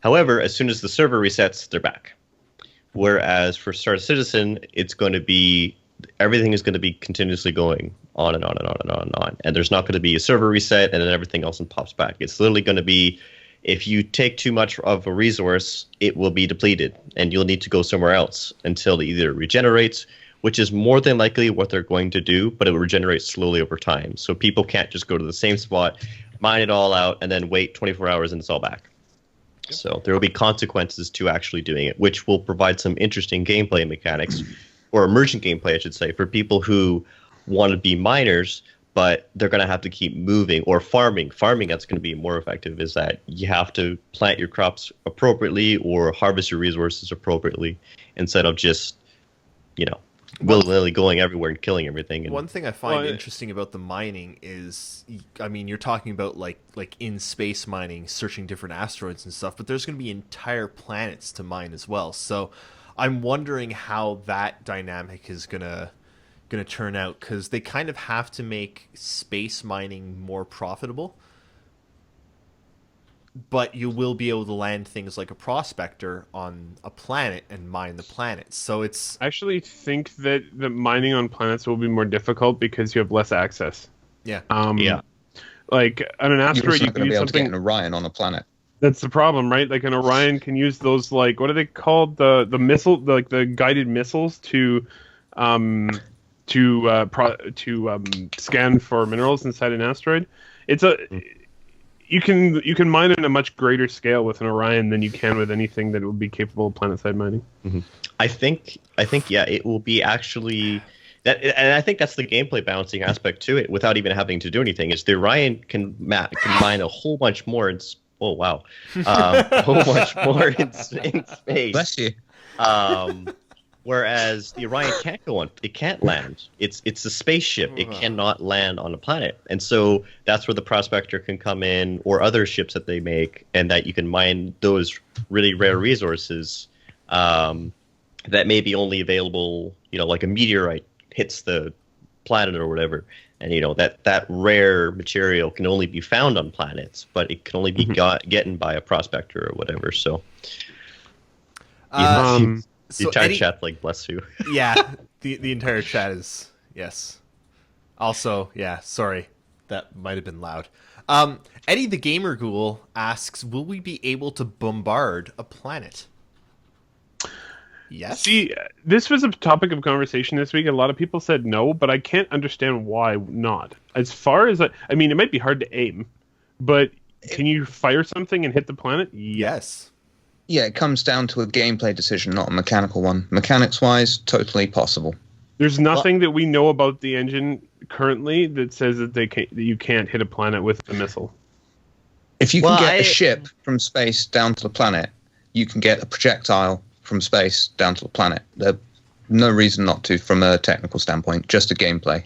However, as soon as the server resets, they're back. Whereas for Star Citizen, it's going to be, everything is going to be continuously going on and on and on and on and on. And there's not going to be a server reset and then everything else pops back. It's literally going to be, if you take too much of a resource, it will be depleted, and you'll need to go somewhere else until it either regenerates, which is more than likely what they're going to do, but it will regenerate slowly over time. So people can't just go to the same spot, mine it all out, and then wait 24 hours and it's all back. So there will be consequences to actually doing it, which will provide some interesting gameplay mechanics, or emergent gameplay, I should say, for people who want to be miners, but they're going to have to keep moving, or farming. Farming that's going to be more effective is that you have to plant your crops appropriately or harvest your resources appropriately instead of just, willy-nilly going everywhere and killing everything. And, one thing I find interesting about the mining is, I mean, you're talking about like in space mining, searching different asteroids and stuff, but there's going to be entire planets to mine as well. So I'm wondering how that dynamic is going to turn out, because they kind of have to make space mining more profitable, but you will be able to land things like a prospector on a planet and mine the planet. So it's, I actually think that the mining on planets will be more difficult because you have less access. yeah. Like on an asteroid, You're you not can going to be use able to get something. an Orion on a planet. That's the problem, right? Like an Orion can use those, like, what are they called? The missile, like the guided missiles to scan for minerals inside an asteroid. It's you can mine at a much greater scale with an Orion than you can with anything that would be capable of planet-side mining. Mm-hmm. I think yeah, it will be actually that, and I think that's the gameplay balancing aspect to it. Without even having to do anything, is the Orion can mine a whole bunch more. A whole bunch more in space. Bless you. Whereas the Orion can't go on, it can't land. It's a spaceship. It cannot land on a planet. And so that's where the Prospector can come in, or other ships that they make, and that you can mine those really rare resources that may be only available, like a meteorite hits the planet or whatever. And, that rare material can only be found on planets, but it can only be gotten by a Prospector or whatever. So, the entire chat, like, bless you. Yeah, the entire chat is, yes. Also, yeah, sorry, that might have been loud. Eddie the Gamer Ghoul asks, will we be able to bombard a planet? Yes. See, this was a topic of conversation this week. A lot of people said no, but I can't understand why not. As far as, I mean, it might be hard to aim, but can you fire something and hit the planet? Yes. Yeah, it comes down to a gameplay decision, not a mechanical one. Mechanics-wise, totally possible. There's nothing that we know about the engine currently that says that you can't hit a planet with a missile. If you can get a ship from space down to the planet, you can get a projectile from space down to the planet. There's no reason not to from a technical standpoint, just a gameplay.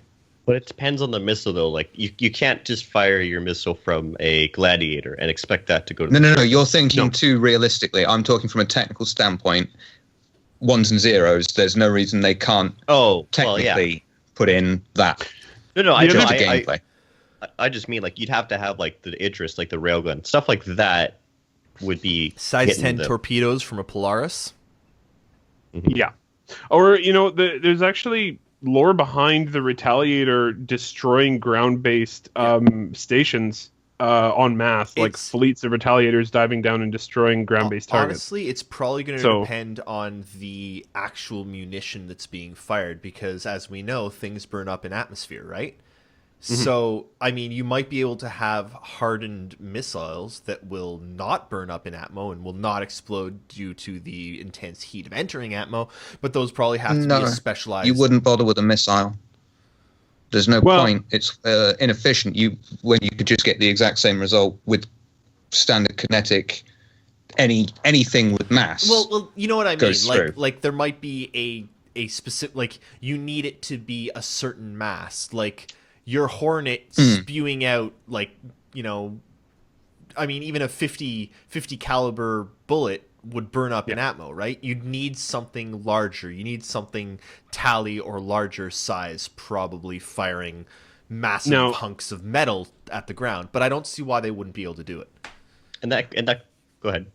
But it depends on the missile, though. Like, you can't just fire your missile from a Gladiator and expect that to go to No. You're thinking too realistically. I'm talking from a technical standpoint. Ones and zeros, there's no reason they can't technically put in that. No, gameplay. I just mean, like, you'd have to have, like, the Idris, like the railgun. Stuff like that would be... Size 10 torpedoes from a Polaris? Mm-hmm. Yeah. Or, there's actually lore behind the Retaliator destroying ground-based stations en masse, like fleets of Retaliators diving down and destroying ground-based targets. Honestly, it's probably going to depend on the actual munition that's being fired, because, as we know, things burn up in atmosphere, right? Mm-hmm. So, I mean, you might be able to have hardened missiles that will not burn up in Atmo and will not explode due to the intense heat of entering Atmo, but those probably have to be a specialized... You wouldn't bother with a missile. There's no Well- point. It's inefficient. When you could just get the exact same result with standard kinetic, anything with mass. Well, you know what I mean. Goes through. Like there might be a specific, like you need it to be a certain mass. Like your Hornet spewing out, like, you know, I mean, even a 50 caliber bullet would burn up in atmo, right? You'd need something larger. You need something tally or larger size, probably firing massive hunks of metal at the ground. But I don't see why they wouldn't be able to do it. And that go ahead.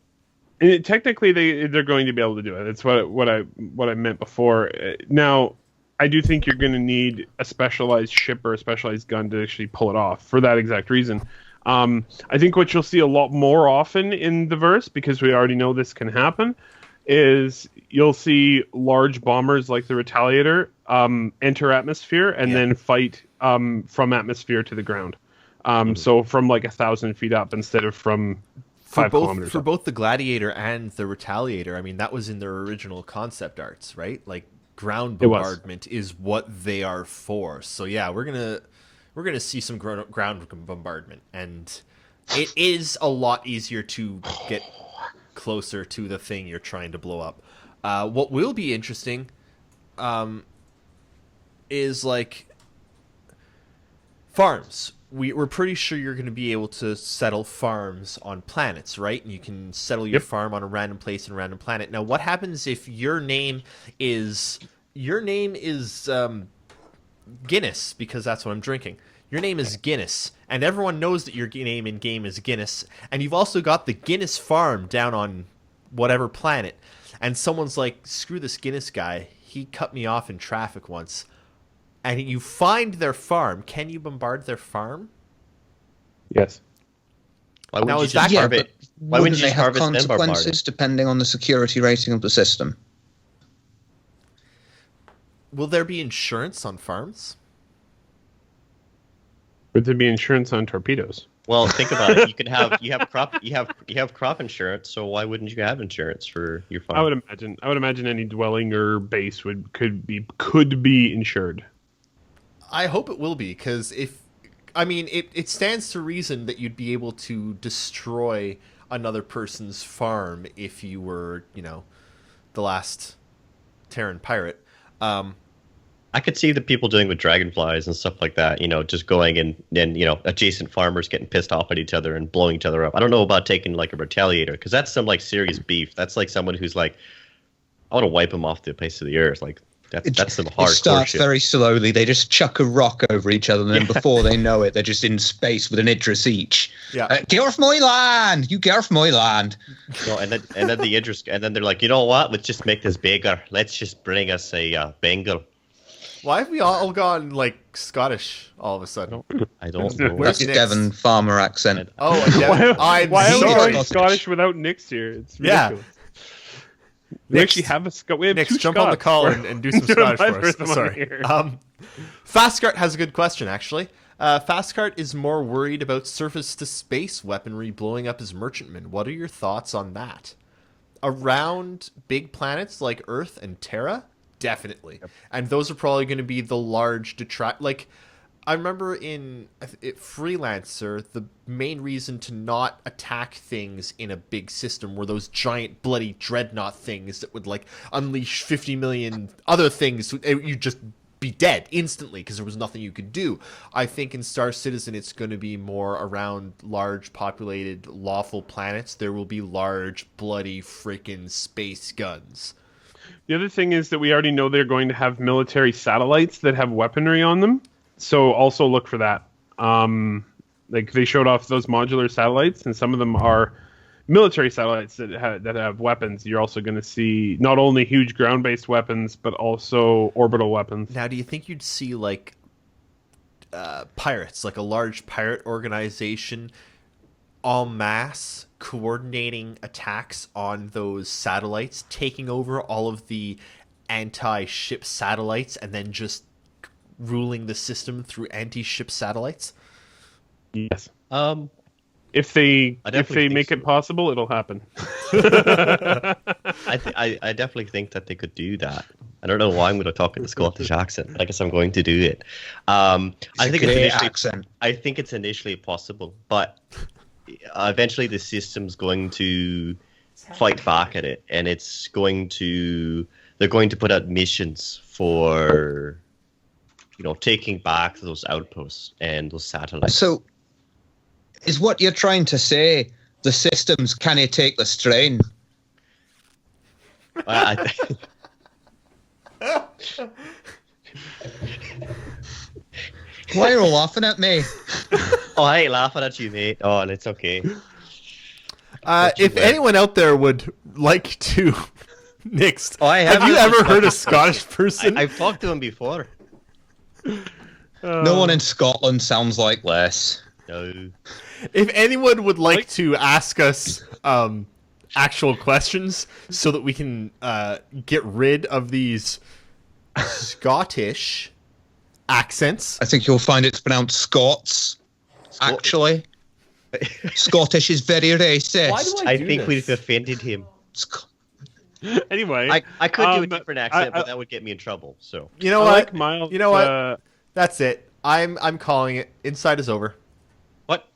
Technically, they're going to be able to do it. That's what I meant before. Now, I do think you're going to need a specialized ship or a specialized gun to actually pull it off for that exact reason. I think what you'll see a lot more often in the verse, because we already know this can happen, is you'll see large bombers like the Retaliator enter atmosphere and then fight from atmosphere to the ground. So from like 1,000 feet up instead of from 5 kilometers For up. both the Gladiator and the Retaliator, I mean, that was in their original concept arts, right? Like ground bombardment is what they are for. So yeah, we're gonna see some ground bombardment, and it is a lot easier to get closer to the thing you're trying to blow up. What will be interesting is like farms. We're pretty sure you're going to be able to settle farms on planets, right? And you can settle your farm on a random place and a random planet. Now, what happens if your name is Guinness, because that's what I'm drinking. Your name is Guinness, and everyone knows that your name in game is Guinness, and you've also got the Guinness farm down on whatever planet, and someone's like, screw this Guinness guy, he cut me off in traffic once, and you find their farm. Can you bombard their farm? Yes. Why wouldn't Now, you is just that- carve it? Why wouldn't you they just have harvest and bombard consequences it? depending on the security rating of the system? Will there be insurance on farms? Would there be insurance on torpedoes? Well, think about it. You have crop insurance, so why wouldn't you have insurance for your farm? I would imagine any dwelling or base could be insured. I hope it will be, because it stands to reason that you'd be able to destroy another person's farm if you were, the last Terran pirate. I could see the people doing with dragonflies and stuff like that, just going and adjacent farmers getting pissed off at each other and blowing each other up. I don't know about taking like a Retaliator, because that's some like serious beef. That's like someone who's like, I want to wipe him off the face of the earth. Like that's some hardcore It starts shit. very slowly. They just chuck a rock over each other, and then before they know it, they're just in space with an Idris each. Yeah. Get off my land! You get off my land! And then the interest, and then they're like, you know what? Let's just make this bigger. Let's just bring us a Bengal. Why have we all gone, like, Scottish all of a sudden? I don't know. Where's That's Nick's? Devon farmer accent. Oh, I'm Why are we sorry. going Scottish without Nick's here? It's Yeah. ridiculous. We Nick's- actually have we have Nick, two jump on the Scots. call and do some We're Scottish doing for both us. of them on Sorry. here. Fastcart has a good question, actually. Fastcart is more worried about surface-to-space weaponry blowing up his merchantmen. What are your thoughts on that? Around big planets like Earth and Terra? Definitely. And those are probably going to be the large detract. Like, I remember in Freelancer, the main reason to not attack things in a big system were those giant bloody dreadnought things that would like unleash 50 million other things. You'd just be dead instantly because there was nothing you could do. I think in Star Citizen it's going to be more around large populated lawful planets. There will be large bloody freaking space guns. The other thing is that we already know they're going to have military satellites that have weaponry on them. So also look for that. Like they showed off those modular satellites, and some of them are military satellites that have weapons. You're also going to see not only huge ground-based weapons, but also orbital weapons. Now, do you think you'd see like pirates, like a large pirate organization, en masse coordinating attacks on those satellites, taking over all of the anti-ship satellites, and then just ruling the system through anti-ship satellites? Yes. if they definitely make think it possible, it'll happen. I definitely think that they could do that. I don't know why I'm going to talk in the Scottish accent. I guess I'm going to do it. I think it's great initially, accent. I think it's initially possible, but eventually the system's going to fight back at it, and they're going to put out missions for, taking back those outposts and those satellites. So, is what you're trying to say the systems can't take the strain? I think. Why are you laughing at me? Oh, I ain't laughing at you, mate. Oh, and it's okay. If anyone out there would like to, Nix, Oh, have you ever heard a Scottish person? I've talked to him before. No one in Scotland sounds like Les. No. If anyone would like to ask us actual questions so that we can get rid of these Scottish accents. I think you'll find it's pronounced Scots, actually. Scottish is very racist. Why do I do think this? we've offended him. Anyway, I could do a different accent, but that would get me in trouble. So You know I what? like Miles. You know what? That's it. I'm calling it. Inside is over. what?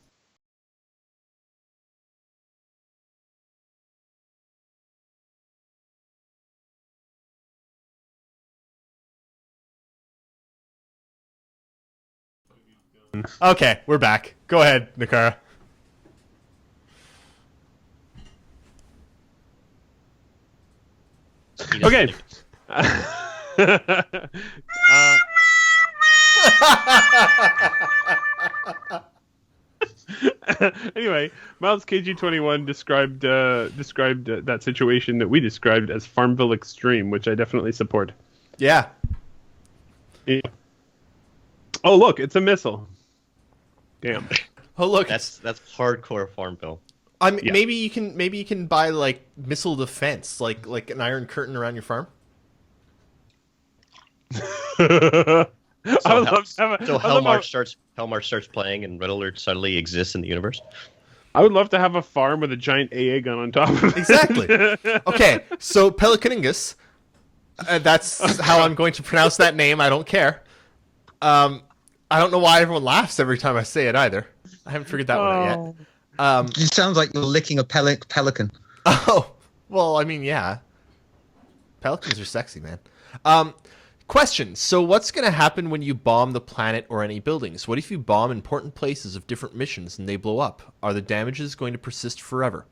Okay, we're back. Go ahead, Nakara. Okay. Anyway, Miles KG21 described that situation that we described as Farmville Extreme, which I definitely support. Yeah. Yeah. Oh, look, it's a missile. Damn. Oh look, That's hardcore Farmville. yeah. Maybe you can buy like missile defense, like an iron curtain around your farm. I would love to have So Hellmarch starts playing, and Red Alert suddenly exists in the universe. I would love to have a farm with a giant AA gun on top of it. Exactly. Okay, so Pelicaningus, that's how I'm going to pronounce that name. I don't care. I don't know why everyone laughs every time I say it either. I haven't figured that one out yet. It sounds like you're licking a pelican. Oh, well, I mean, yeah. Pelicans are sexy, man. Question. So what's going to happen when you bomb the planet or any buildings? What if you bomb important places of different missions and they blow up? Are the damages going to persist forever?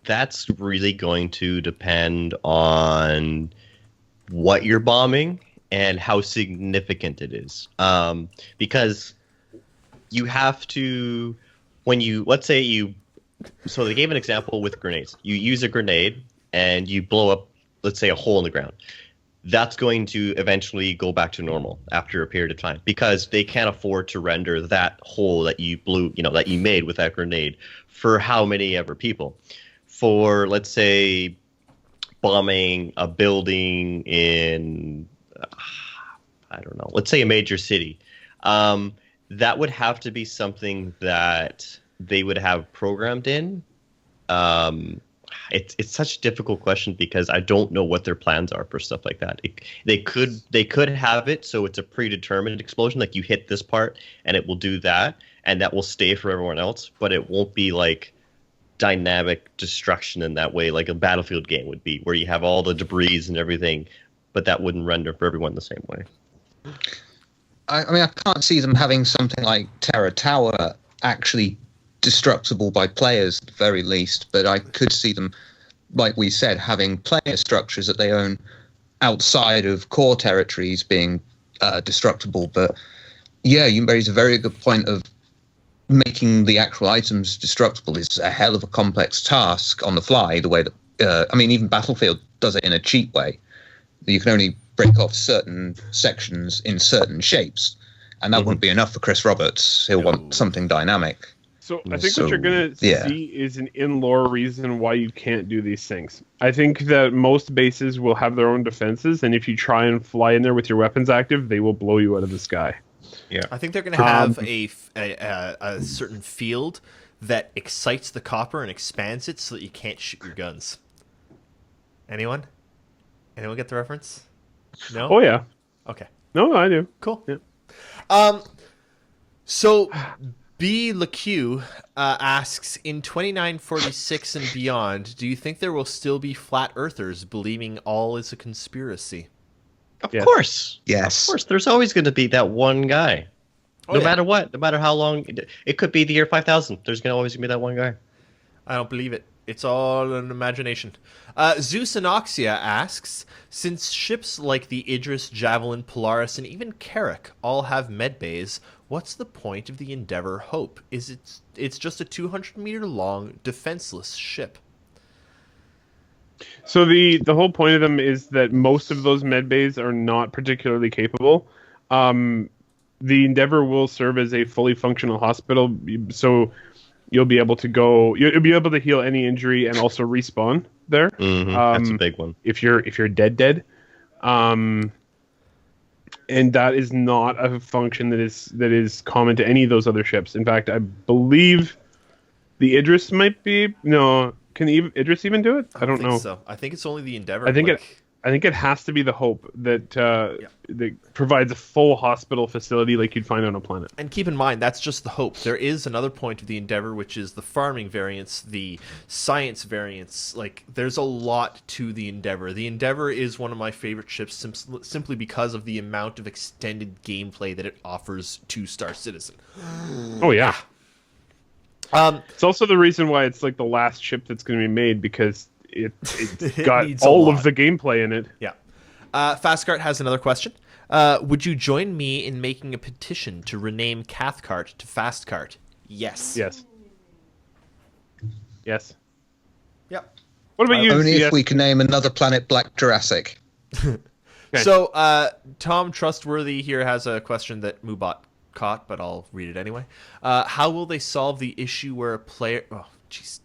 That's really going to depend on what you're bombing and how significant it is. Because you have to, let's say so they gave an example with grenades. You use a grenade and you blow up, let's say, a hole in the ground. That's going to eventually go back to normal after a period of time, because they can't afford to render that hole that you blew, that you made with that grenade for how many ever people. For, let's say, bombing a building in, I don't know, let's say a major city, that would have to be something that they would have programmed in. It's such a difficult question because I don't know what their plans are for stuff like that. They could have it so it's a predetermined explosion, like you hit this part and it will do that, and that will stay for everyone else, but it won't be like dynamic destruction in that way, like a Battlefield game would be, where you have all the debris and everything, but that wouldn't render for everyone the same way. I mean, I can't see them having something like Terra Tower actually destructible by players, at the very least, but I could see them, like we said, having player structures that they own outside of core territories being destructible. But yeah, you raise a very good point of making the actual items destructible is a hell of a complex task on the fly, the way that, I mean, even Battlefield does it in a cheap way. You can only break off certain sections in certain shapes, and that wouldn't be enough for Chris Roberts. He'll want something dynamic. So I think what you're going to see is an in-lore reason why you can't do these things. I think that most bases will have their own defenses, and if you try and fly in there with your weapons active, they will blow you out of the sky. Yeah. I think they're going to have a certain field that excites the copper and expands it so that you can't shoot your guns. Anyone? Anyone get the reference? No? Oh yeah. Okay. No, I do. Cool. Yeah. So B. LeQ asks, in 2946 and beyond, do you think there will still be flat earthers believing all is a conspiracy? Of Yes. course. Yes. Of course. There's always going to be that one guy. Oh, No yeah. matter what, no matter how long. It could be the year 5000. There's going to always be that one guy. I don't believe it. It's all an imagination. Zeus Anoxia asks, since ships like the Idris, Javelin, Polaris, and even Carrack all have med bays, what's the point of the Endeavor Hope? It's just a 200-meter long, defenseless ship. So the whole point of them is that most of those med bays are not particularly capable. The Endeavor will serve as a fully functional hospital, so you'll be able to go. You'll be able to heal any injury and also respawn there. That's a big one. If you're dead. And that is not a function that is common to any of those other ships. In fact, I believe the Idris might be. No, can Idris even do it? I don't know. So I think it's only the Endeavor. I think it has to be the Hope that that provides a full hospital facility like you'd find on a planet. And keep in mind, that's just the Hope. There is another point of the Endeavor, which is the farming variants, the science variants. Like, there's a lot to the Endeavor. The Endeavor is one of my favorite ships simply because of the amount of extended gameplay that it offers to Star Citizen. Oh yeah. It's also the reason why it's like the last ship that's going to be made, because it's got needs a all lot. of the gameplay in it. Yeah. Fastcart has another question. Would you join me in making a petition to rename Cathcart to Fastcart? Yes. Yes. Yes. Yep. What about you? Only CS? if we can name another planet Black Jurassic. Okay. So, Tom Trustworthy here has a question that Moobot caught, but I'll read it anyway. How will they solve the issue where a player... Oh, jeez.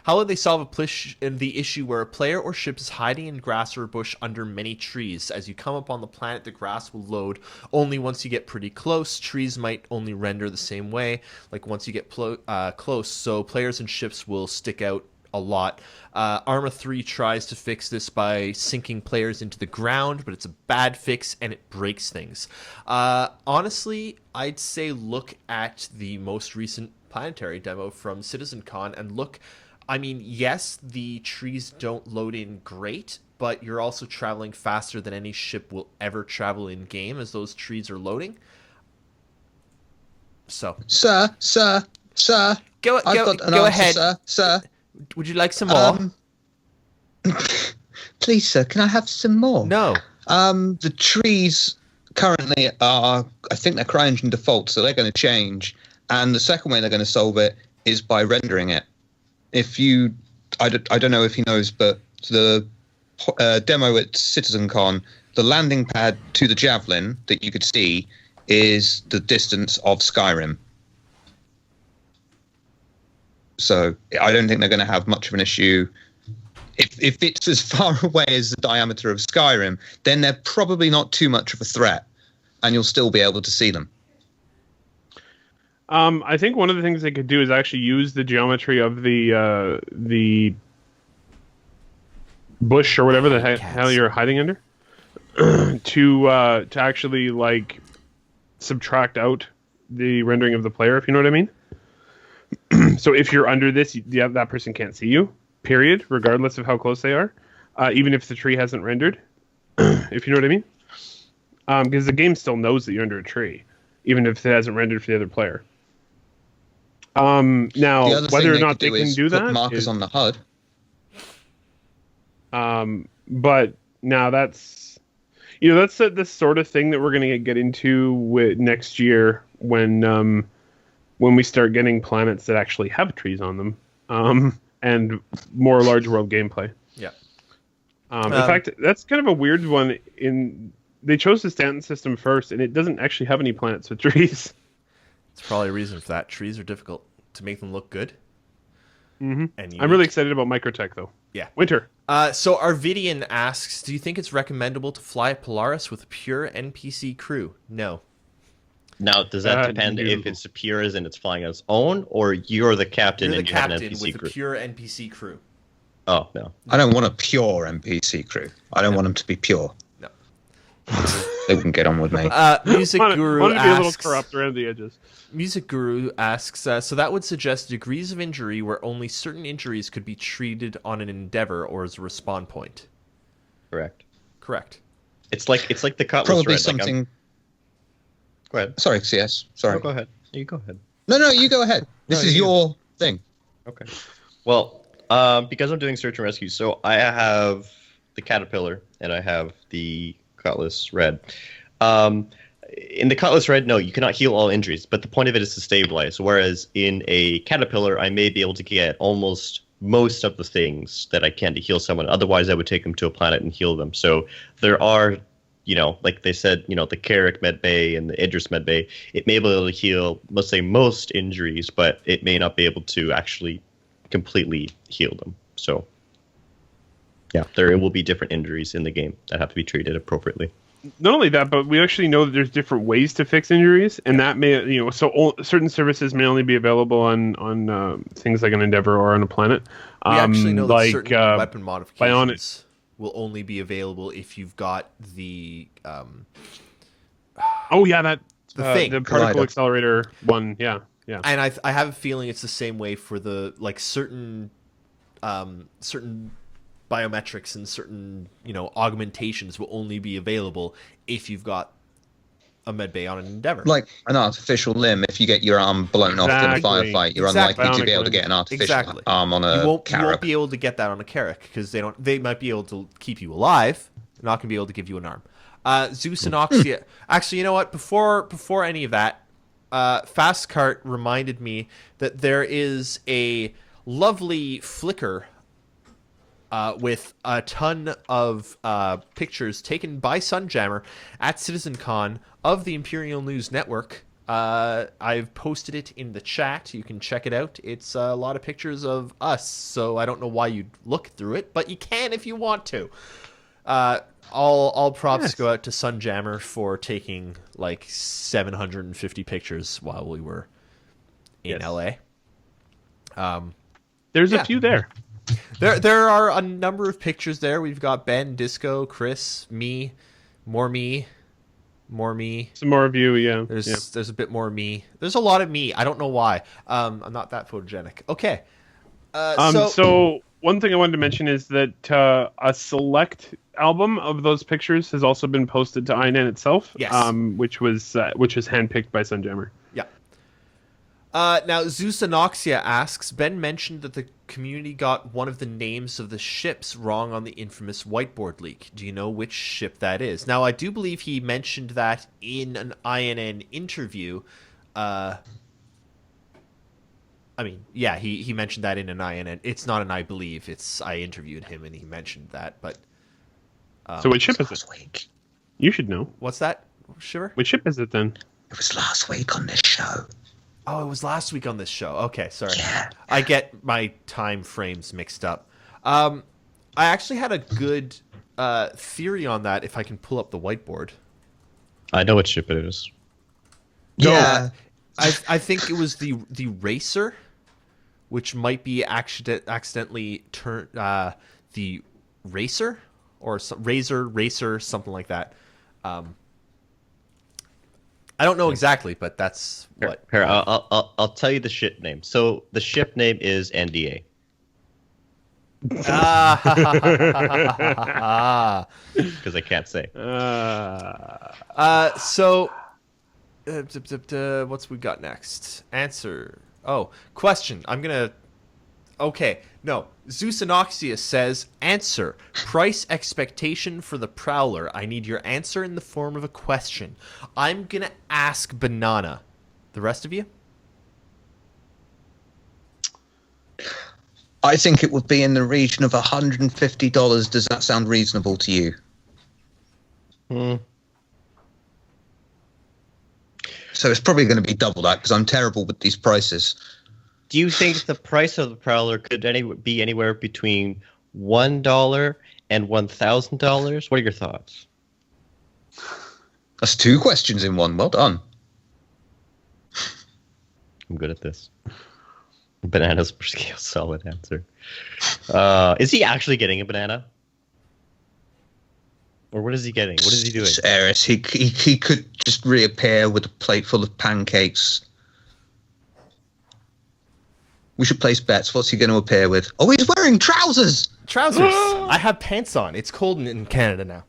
How will they solve the issue where a player or ship is hiding in grass or a bush under many trees? As you come up on the planet, the grass will load only once you get pretty close. Trees might only render the same way, like once you get close. So players and ships will stick out a lot. Arma 3 tries to fix this by sinking players into the ground, but it's a bad fix and it breaks things. Honestly, I'd say look at the most recent planetary demo from CitizenCon and look. I mean, yes, the trees don't load in great, but you're also traveling faster than any ship will ever travel in game as those trees are loading. So, Sir, go I've got an answer, ahead. sir. Would you like some more? Please, sir, can I have some more? No. The trees currently are, I think they're CryEngine default, so they're going to change. And the second way they're going to solve it is by rendering it. If you, I don't know if he knows, but the demo at CitizenCon, the landing pad to the Javelin that you could see is the distance of Skyrim. So I don't think they're going to have much of an issue. If it's as far away as the diameter of Skyrim, then they're probably not too much of a threat, and you'll still be able to see them. I think one of the things they could do is actually use the geometry of the bush or whatever the hell you're hiding under to actually like subtract out the rendering of the player, if you know what I mean. So if you're under this, that person can't see you, period, regardless of how close they are, even if the tree hasn't rendered, if you know what I mean. Because the game still knows that you're under a tree, even if it hasn't rendered for the other player. Now, whether or not they can do that, markers on the HUD. But now that's the sort of thing that we're going to get into with next year when we start getting planets that actually have trees on them, and more large world gameplay. Yeah. In fact, that's kind of a weird one. They chose the Stanton system first, and it doesn't actually have any planets with trees. It's probably a reason for that. Trees are difficult to make them look good. Mm-hmm. And I'm really excited about Microtech, though. Yeah. Winter. So Arvidian asks, do you think it's recommendable to fly a Polaris with a pure NPC crew? No. Now, does that depend if it's pure as in it's flying on its own, or you're the captain You're the and you have captain an NPC with a crew? pure NPC crew. Oh, no. I don't want a pure NPC crew. I don't want them to be pure. No. They wouldn't get on with me. Music Guru want to be a little asks. corrupt around the edges. Music Guru asks, so that would suggest degrees of injury where only certain injuries could be treated on an endeavor or as a respawn point. Correct. Correct. It's like the cutlass Probably red. something. Go ahead. Sorry, CS. Sorry. No, go ahead. You go ahead. No, you go ahead. This is your thing. Okay. Well, because I'm doing search and rescue, so I have the caterpillar and I have the cutlass red. In the cutlass red, no, you cannot heal all injuries, but the point of it is to stabilize. Whereas in a caterpillar, I may be able to get almost most of the things that I can to heal someone. Otherwise, I would take them to a planet and heal them. So there are, like they said, the Carrick med bay and the Idris med bay, it may be able to heal, let's say, most injuries, but it may not be able to actually completely heal them. So, yeah, there will be different injuries in the game that have to be treated appropriately. Not only that, but we actually know that there's different ways to fix injuries, and that may, certain services may only be available on things like an Endeavor or on a planet. We actually know that certain weapon Bionic. modifications will only be available if you've got the Oh yeah, that the thing. the particle Collider. accelerator one. Yeah. And I have a feeling it's the same way for the certain biometrics and certain augmentations will only be available if you've got a medbay on an Endeavor. Like an artificial limb, if you get your arm blown off in a Exactly. firefight, you're Exactly. unlikely to be able to get an artificial arm on a you won't Carib. be able to get that on a Carrick because they might be able to keep you alive, not gonna be able to give you an arm. Zeus and Oxia. Actually, you know what? Before any of that, Fastcart reminded me that there is a lovely Flickr with a ton of pictures taken by Sunjammer at CitizenCon of the Imperial News Network. I've posted it in the chat. You can check it out. It's a lot of pictures of us, so I don't know why you'd look through it, but you can if you want to. All props go out to Sunjammer for taking like 750 pictures while we were in LA. There's a few there. There are a number of pictures there. We've got Ben, Disco, Chris, me, more me. Some more of you, yeah. There's a bit more me. There's a lot of me. I don't know why. I'm not that photogenic. Okay. So one thing I wanted to mention is that a select album of those pictures has also been posted to INN itself. Yes. Which was handpicked by Sunjammer. Yeah. Now, Zeus Anoxia asks, Ben mentioned that the community got one of the names of the ships wrong on the infamous whiteboard leak. Do you know which ship that is? Now, I do believe he mentioned that in an INN interview. He mentioned that in an INN. It's not an I believe. I interviewed him and he mentioned that. But so which ship is it? Last week. You should know. What's that, Shiver? Which ship is it then? It was last week on this show. Oh, it was last week on this show. Okay, sorry. Yeah. I get my time frames mixed up. I actually had a good theory on that if I can pull up the whiteboard. I know what ship it is. Yeah. I think it was the Racer, which might be accidentally turned the Racer or Racer, something like that. I don't know exactly, but that's what. Here, I'll tell you the ship name. So the ship name is NDA. Because I can't say. What's we got next? Answer. Oh, question. Okay, no. Zeus Anoxia says, answer. Price expectation for the Prowler. I need your answer in the form of a question. I'm going to ask Banana. The rest of you? I think it would be in the region of $150. Does that sound reasonable to you? So it's probably going to be double that because I'm terrible with these prices. Do you think the price of the Prowler could be anywhere between $1 and $1,000? What are your thoughts? That's two questions in one. Well done. I'm good at this. Bananas per scale, solid answer. Is he actually getting a banana? Or what is he getting? What is he doing? Eris, he could just reappear with a plate full of pancakes. We should place bets. What's he going to appear with? Oh, he's wearing trousers! Trousers. I have pants on. It's cold in Canada now.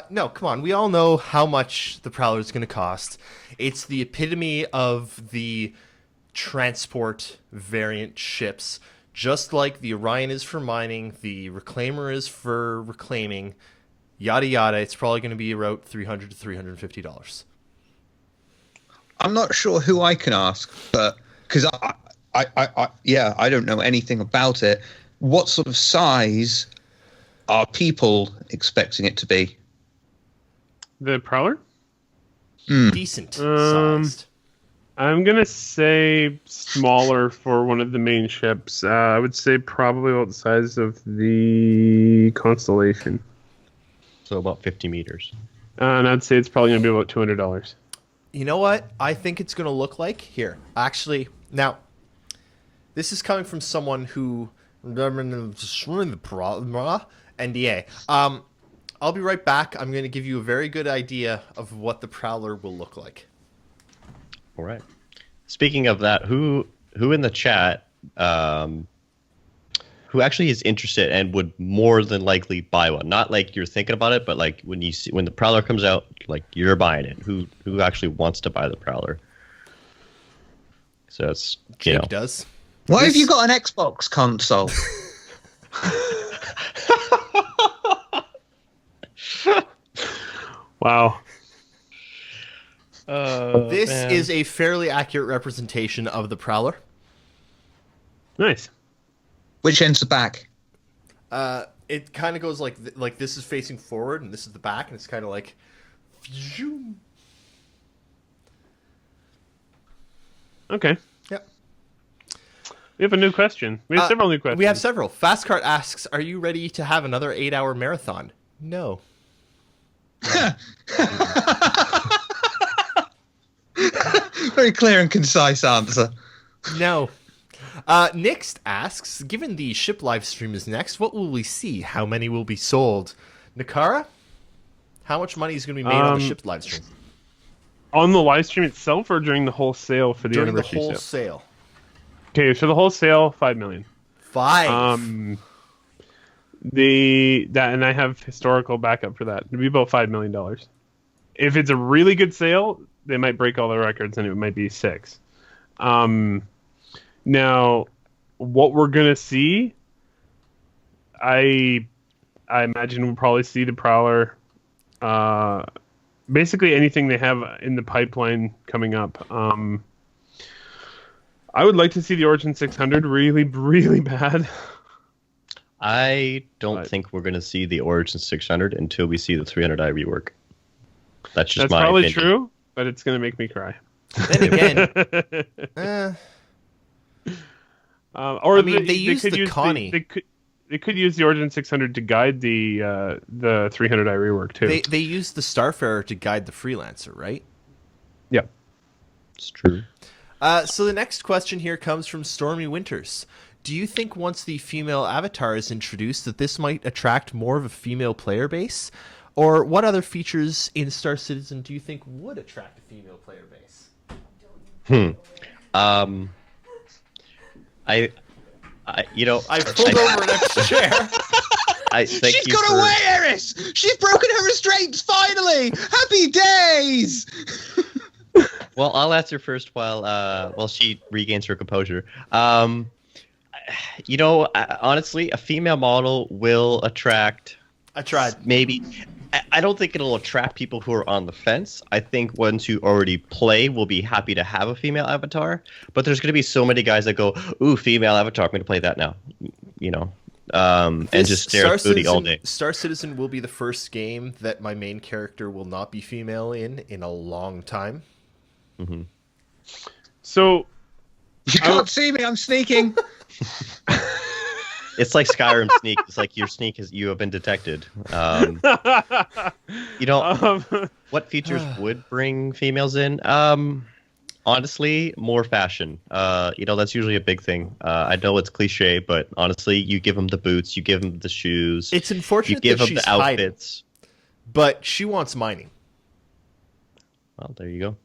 No, come on. We all know how much the Prowler is going to cost. It's the epitome of the transport variant ships. Just like the Orion is for mining, the Reclaimer is for reclaiming, yada yada. It's probably going to be about $300 to $350. I'm not sure who I can ask, but because I don't know anything about it. What sort of size are people expecting it to be? The Prowler? Decent sized. I'm going to say smaller for one of the main ships. I would say probably about the size of the Constellation. So about 50 meters. And I'd say it's probably going to be about $200. You know what I think it's going to look like? Here. Actually, now, this is coming from someone who... NDA. I'll be right back. I'm going to give you a very good idea of what the Prowler will look like. All right. Speaking of that, who in the chat, who actually is interested and would more than likely buy one? Not like you're thinking about it, but like when the Prowler comes out, like you're buying it. Who actually wants to buy the Prowler? So it's Jake does. Why have you got an Xbox console? Wow. This is a fairly accurate representation of the Prowler. Nice. Which end's the back? It kind of goes like this is facing forward and this is the back, and it's kind of like. Okay. Yep. We have a new question. We have several new questions. We have several. Fastcart asks, "Are you ready to have another 8-hour marathon?" No. Very clear and concise answer. No. Next asks, given the ship live stream is next, what will we see? How many will be sold? Nakara, how much money is going to be made on the ship live stream? On the live stream itself or during the whole sale for the During the anniversary whole sale? sale. Okay, so the whole sale, $5 million. 5. And I have historical backup for that. It'd be about $5 million. If it's a really good sale, they might break all the records and it might be 6. Now, what we're gonna see, I imagine we'll probably see the Prowler. Basically anything they have in the pipeline coming up. I would like to see the Origin 600 really, really bad. I don't think we're going to see the Origin 600 until we see the 300i rework. That's just my probably opinion. true, but it's going to make me cry. Then again, or I mean, they use the Connie. They could use the Origin 600 to guide the 300i rework too. They use the Starfarer to guide the Freelancer, right? Yeah, It's true. So the next question here comes from Stormy Winters. Do you think once the female avatar is introduced that this might attract more of a female player base? Or what other features in Star Citizen do you think would attract a female player base? I pulled over an extra chair. She's got away, Eris! She's broken her restraints, finally! Happy days! Well, I'll answer first while she regains her composure. Honestly, a female model will attract... I tried. Maybe... I don't think it'll attract people who are on the fence. I think ones who already play will be happy to have a female avatar. But there's going to be so many guys that go, ooh, female avatar, I'm going to play that now. And just stare at booty all day. Star Citizen will be the first game that my main character will not be female in a long time. Mm-hmm. So... You can't see me, I'm sneaking. It's like Skyrim sneak. It's like your sneak you have been detected. What features would bring females in? Honestly, more fashion. That's usually a big thing. I know it's cliche, but honestly, you give them the boots, you give them the shoes, It's you unfortunate give that them she's the hiding, outfits. but she wants mining. Well, there you go.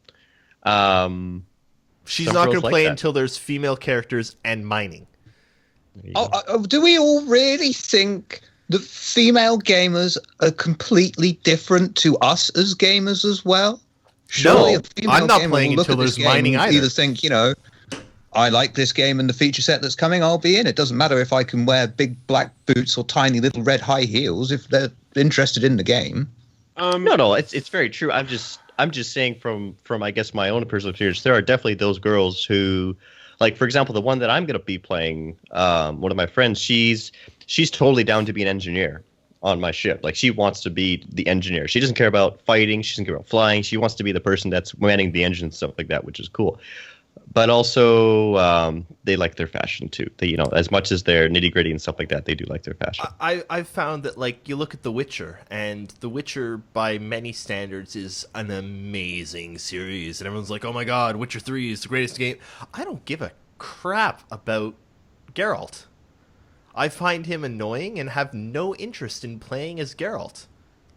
She's Some not girls going to like play that. until there's female characters and mining. There you go. Do we all really think that female gamers are completely different to us as gamers as well? Surely No, a female I'm not gamer playing will look until at this there's game mining and either. either think, I like this game and the feature set that's coming, I'll be in. It doesn't matter if I can wear big black boots or tiny little red high heels if they're interested in the game. No, it's very true. I'm just saying from I guess my own personal experience, there are definitely those girls who, like for example, the one that I'm gonna be playing, one of my friends, she's totally down to be an engineer on my ship. Like she wants to be the engineer. She doesn't care about fighting. She doesn't care about flying. She wants to be the person that's manning the engine and stuff like that, which is cool. But also, they like their fashion too. They, as much as their nitty gritty and stuff like that, they do like their fashion. I've found that, like, you look at The Witcher, and The Witcher, by many standards, is an amazing series. And everyone's like, oh my god, Witcher 3 is the greatest game. I don't give a crap about Geralt. I find him annoying and have no interest in playing as Geralt.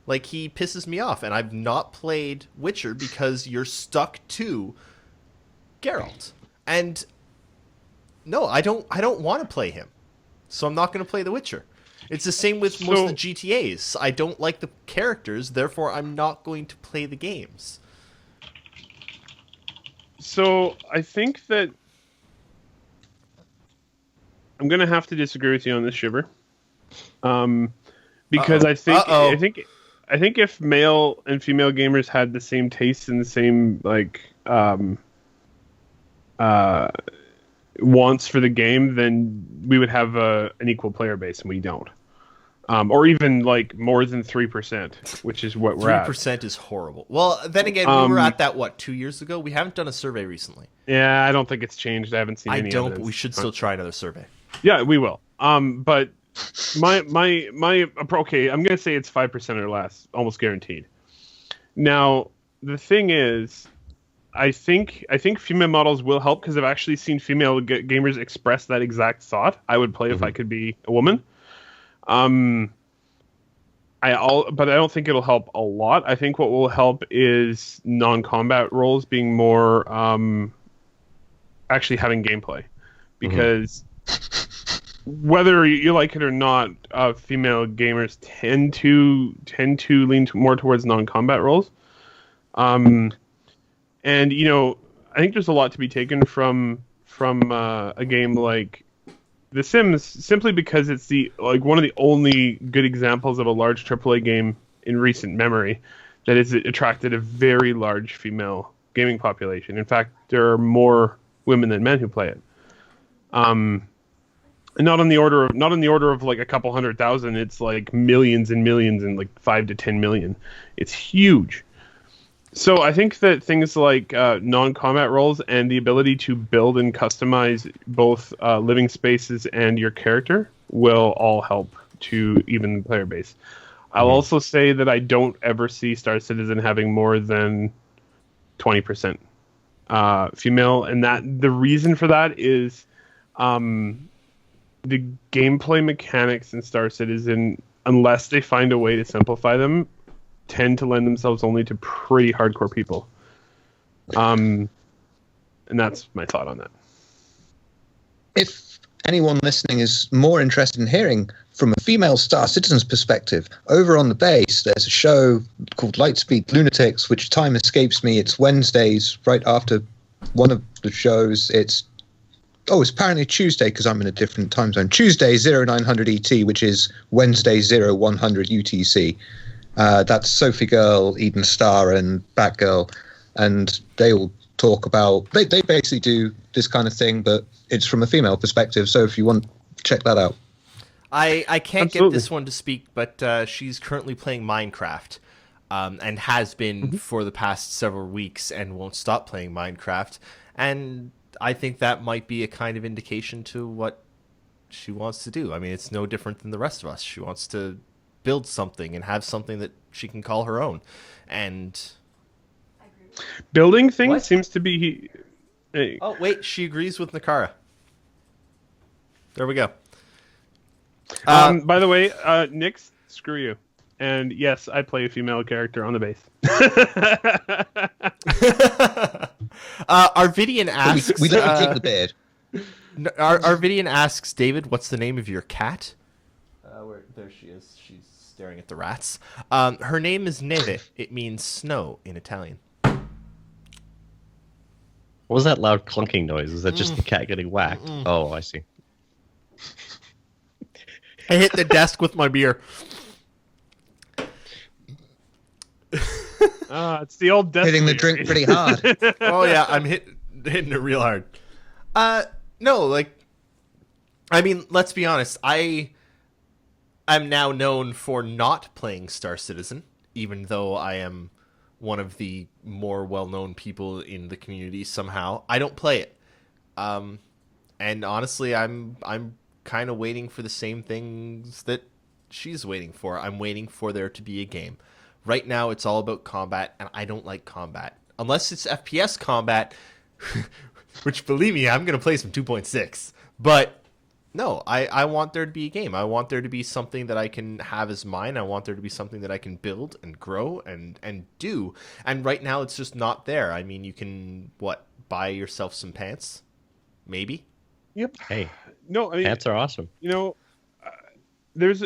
Like, he pisses me off, and I've not played Witcher because you're stuck to Geralt. And no, I don't want to play him. So I'm not going to play The Witcher. It's the same with most of the GTAs. I don't like the characters, therefore I'm not going to play the games. So I think that I'm gonna have to disagree with you on this, Shiver. Because I think if male and female gamers had the same tastes and the same wants for the game, then we would have an equal player base, and we don't. Or even like more than 3%, which is what we're at. 3% is horrible. Well, then again, we were at that 2 years ago. We haven't done a survey recently. Yeah, I don't think it's changed. I haven't seen any But evidence. we should still try another survey. Yeah, we will. But my okay, I'm gonna say it's 5% or less, almost guaranteed. Now the thing is, I think female models will help because I've actually seen female gamers express that exact thought. I would play if I could be a woman. But I don't think it'll help a lot. I think what will help is non-combat roles being more actually having gameplay, because whether you like it or not, female gamers tend to lean more towards non-combat roles. And I think there's a lot to be taken from a game like The Sims, simply because it's one of the only good examples of a large AAA game in recent memory that has attracted a very large female gaming population. In fact, there are more women than men who play it. And not on the order of like a couple 100,000. It's like millions and millions, and like 5 to 10 million. It's huge. So I think that things like non-combat roles and the ability to build and customize both living spaces and your character will all help to even the player base. I'll also say that I don't ever see Star Citizen having more than 20% female, and that the reason for that is the gameplay mechanics in Star Citizen, unless they find a way to simplify them, tend to lend themselves only to pretty hardcore people. And that's my thought on that. If anyone listening is more interested in hearing from a female Star Citizen's perspective, over on the base, there's a show called Lightspeed Lunatics, which time escapes me. It's Wednesdays, right after one of the shows. It's apparently Tuesday, because I'm in a different time zone. Tuesday, 0900 ET, which is Wednesday, 0100 UTC. That's Sophie Girl, Eden Star, and Batgirl, and they all talk about. They basically do this kind of thing, but it's from a female perspective. So if you want, check that out. I can't Absolutely. get this one to speak, but she's currently playing Minecraft, and has been for the past several weeks, and won't stop playing Minecraft. And I think that might be a kind of indication to what she wants to do. I mean, it's no different than the rest of us. She wants to build something and have something that she can call her own. And Building things What? seems to be Hey. Oh, wait, she agrees with Nakara. There we go. By the way, Nyx, screw you. And yes, I play a female character on the base. Arvidian asks... We let you keep the beard. Arvidian asks, David, what's the name of your cat? There she is. She's staring at the rats. Her name is Neve. It means snow in Italian. What was that loud clunking noise? Is that just the cat getting whacked? Oh, I see. I hit the desk with my beer. It's the old death Hitting the beer. drink pretty hard. Oh yeah, I'm hitting it real hard. No, like, I mean, let's be honest. I'm now known for not playing Star Citizen, even though I am one of the more well-known people in the community. Somehow, I don't play it. And honestly, I'm kind of waiting for the same things that she's waiting for. I'm waiting for there to be a game. Right now, it's all about combat, and I don't like combat. Unless it's FPS combat, which, believe me, I'm going to play some 2.6. But, no, I want there to be a game. I want there to be something that I can have as mine. I want there to be something that I can build and grow and do. And right now, it's just not there. I mean, you can, buy yourself some pants? Maybe? Yep. Hey, No, I mean, pants are awesome. There's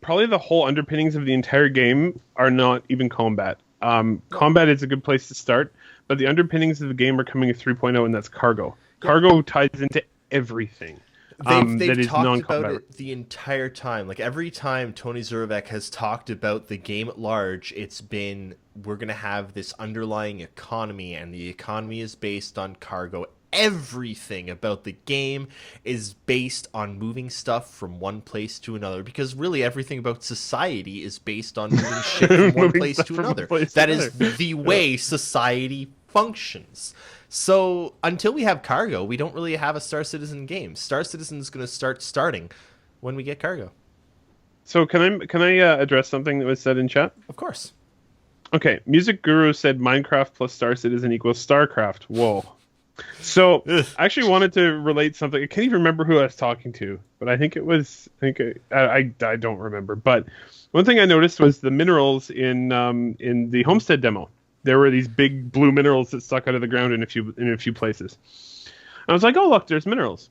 probably the whole underpinnings of the entire game are not even combat. Combat is a good place to start, but the underpinnings of the game are coming at 3.0, and that's cargo. Cargo ties into everything. They've that is talked non-combat. about it the entire time. Like, every time Tony Zurvek has talked about the game at large, it's been, we're going to have this underlying economy, and the economy is based on cargo. Everything about the game is based on moving stuff from one place to another, because really everything about society is based on moving shit from one Moving place stuff to from another. one place to That is another. the way society functions. So until we have cargo, we don't really have a Star Citizen game. Star Citizen is going to starting when we get cargo. So can I address something that was said in chat? Of course. Okay, Music Guru said Minecraft plus Star Citizen equals StarCraft. Whoa. So I actually wanted to relate something. I can't even remember who I was talking to, but I think it was. I don't remember. But one thing I noticed was the minerals in the Homestead demo. There were these big blue minerals that stuck out of the ground in a few places. I was like, oh look, there's minerals.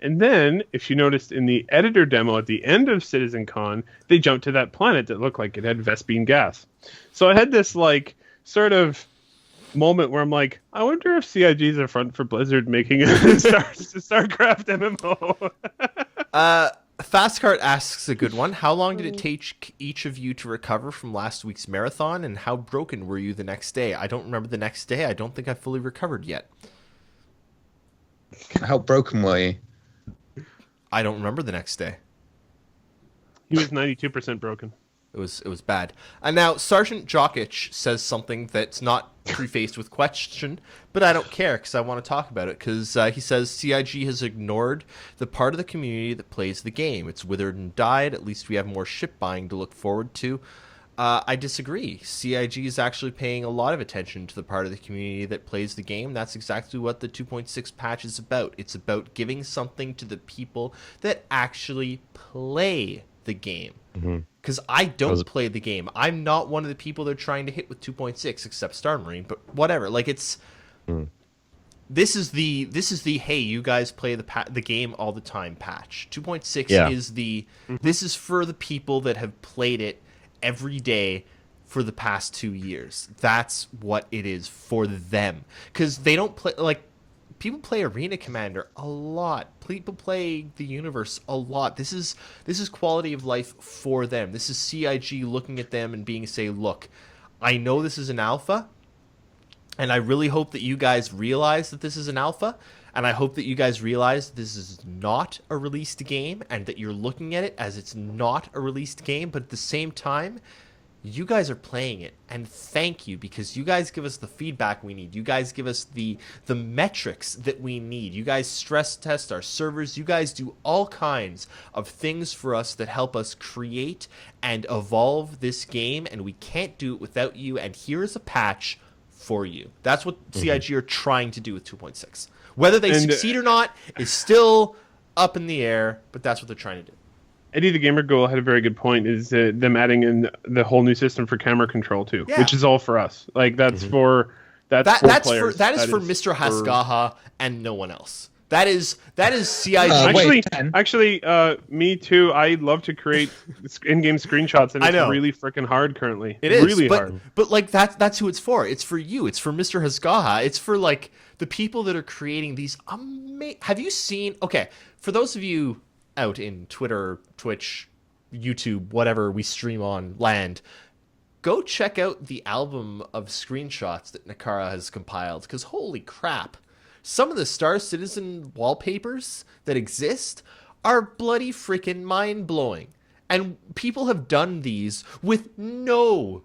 And then, if you noticed in the editor demo at the end of CitizenCon, they jumped to that planet that looked like it had Vespene gas. So I had this like sort of moment where I'm like, I wonder if CIG is a front for Blizzard making a StarCraft MMO. Fastcart asks a good one. How long did it take each of you to recover from last week's marathon, and how broken were you the next day? I don't remember the next day. I don't think I fully recovered yet. How broken were you? I don't remember the next day. He was 92% broken. It was bad. And now Sergeant Jokic says something that's not prefaced with question, but I don't care because I want to talk about it. Because he says CIG has ignored the part of the community that plays the game. It's withered and died. At least we have more ship buying to look forward to. I disagree. CIG is actually paying a lot of attention to the part of the community that plays the game. That's exactly what the 2.6 patch is about. It's about giving something to the people that actually play the game. Because I don't play the game. I'm not one of the people they're trying to hit with 2.6, except Star Marine. But whatever. Like, it's this is the hey, you guys play the game all the time patch. 2.6 is the this is for the people that have played it every day for the past 2 years. That's what it is for them. Because they don't play, like, people play Arena Commander a lot. People play the universe a lot. This is quality of life for them. This is CIG looking at them and say, look, I know this is an alpha, and I really hope that you guys realize that this is an alpha, and I hope that you guys realize this is not a released game, and that you're looking at it as it's not a released game, but at the same time, you guys are playing it, and thank you, because you guys give us the feedback we need. You guys give us the metrics that we need. You guys stress test our servers. You guys do all kinds of things for us that help us create and evolve this game, and we can't do it without you. And here is a patch for you. That's what CIG are trying to do with 2.6. Whether they succeed or not is still up in the air, but that's what they're trying to do. Eddie the Gamer Girl had a very good point, is them adding in the whole new system for camera control too, which is all for us. Like that's for players. That is for Mr. Haskaha and no one else. That is CIG. Actually, me too. I love to create in-game screenshots, and it's really freaking hard currently. It is really hard. But like that's who it's for. It's for you. It's for Mr. Haskaha. It's for like the people that are creating these Have you seen? Okay, for those of you out in Twitter, Twitch, YouTube, whatever we stream on land, go check out the album of screenshots that Nakara has compiled, because holy crap, some of the Star Citizen wallpapers that exist are bloody freaking mind-blowing. And people have done these with no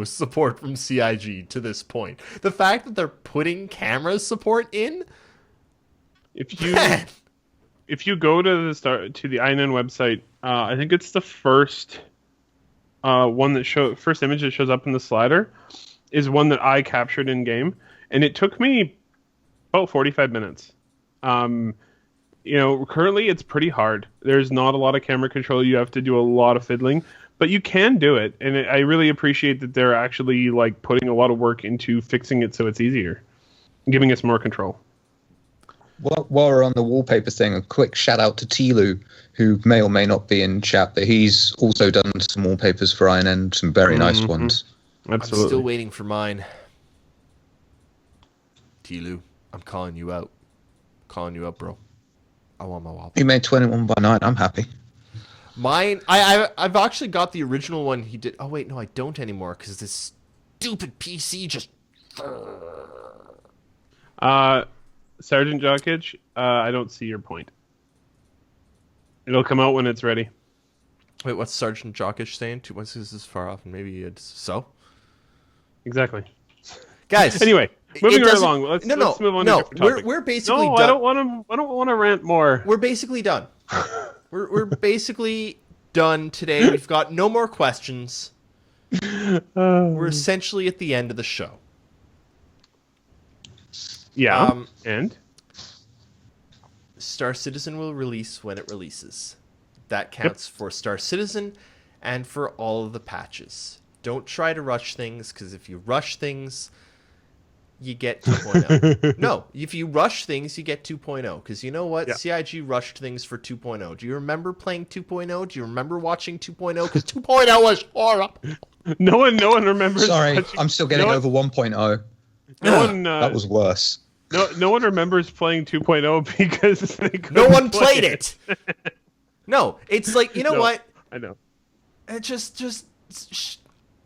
support from CIG to this point. The fact that they're putting camera support in, if you go to the INN website, I think it's the first first image that shows up in the slider is one that I captured in game, and it took me about 45 minutes. Currently it's pretty hard. There's not a lot of camera control. You have to do a lot of fiddling, but you can do it, and I really appreciate that they're actually like putting a lot of work into fixing it so it's easier, giving us more control. While we're on the wallpaper thing, a quick shout out to Tilu, who may or may not be in chat, but he's also done some wallpapers for INN, some very nice ones. Absolutely. I'm still waiting for mine. Tilu, I'm calling you out. Calling you out, bro. I want my wallpaper. He made 21 by 9. I'm happy. Mine, I've actually got the original one he did. Oh wait, no, I don't anymore because this stupid PC just. Sergeant Jockage, I don't see your point. It'll come out when it's ready. Wait, what's Sergeant Jockage saying? 2.6 is far off, and maybe it's so. Exactly. Guys. Anyway, moving right along. Let's move on to a different topic. We're basically done. I don't want to rant more. We're basically done. we're basically done today. We've got no more questions. We're essentially at the end of the show. Yeah, and? Star Citizen will release when it releases. That counts for Star Citizen and for all of the patches. Don't try to rush things, because if you rush things, you get 2.0. No, if you rush things, you get 2.0. Because you know what? Yeah. CIG rushed things for 2.0. Do you remember playing 2.0? Do you remember watching 2.0? Because 2.0 was horrible. No one remembers. Sorry, I'm still getting over 1.0. That was worse. No one remembers playing 2.0 because no one played it. No, it's like, you know what? I know. It just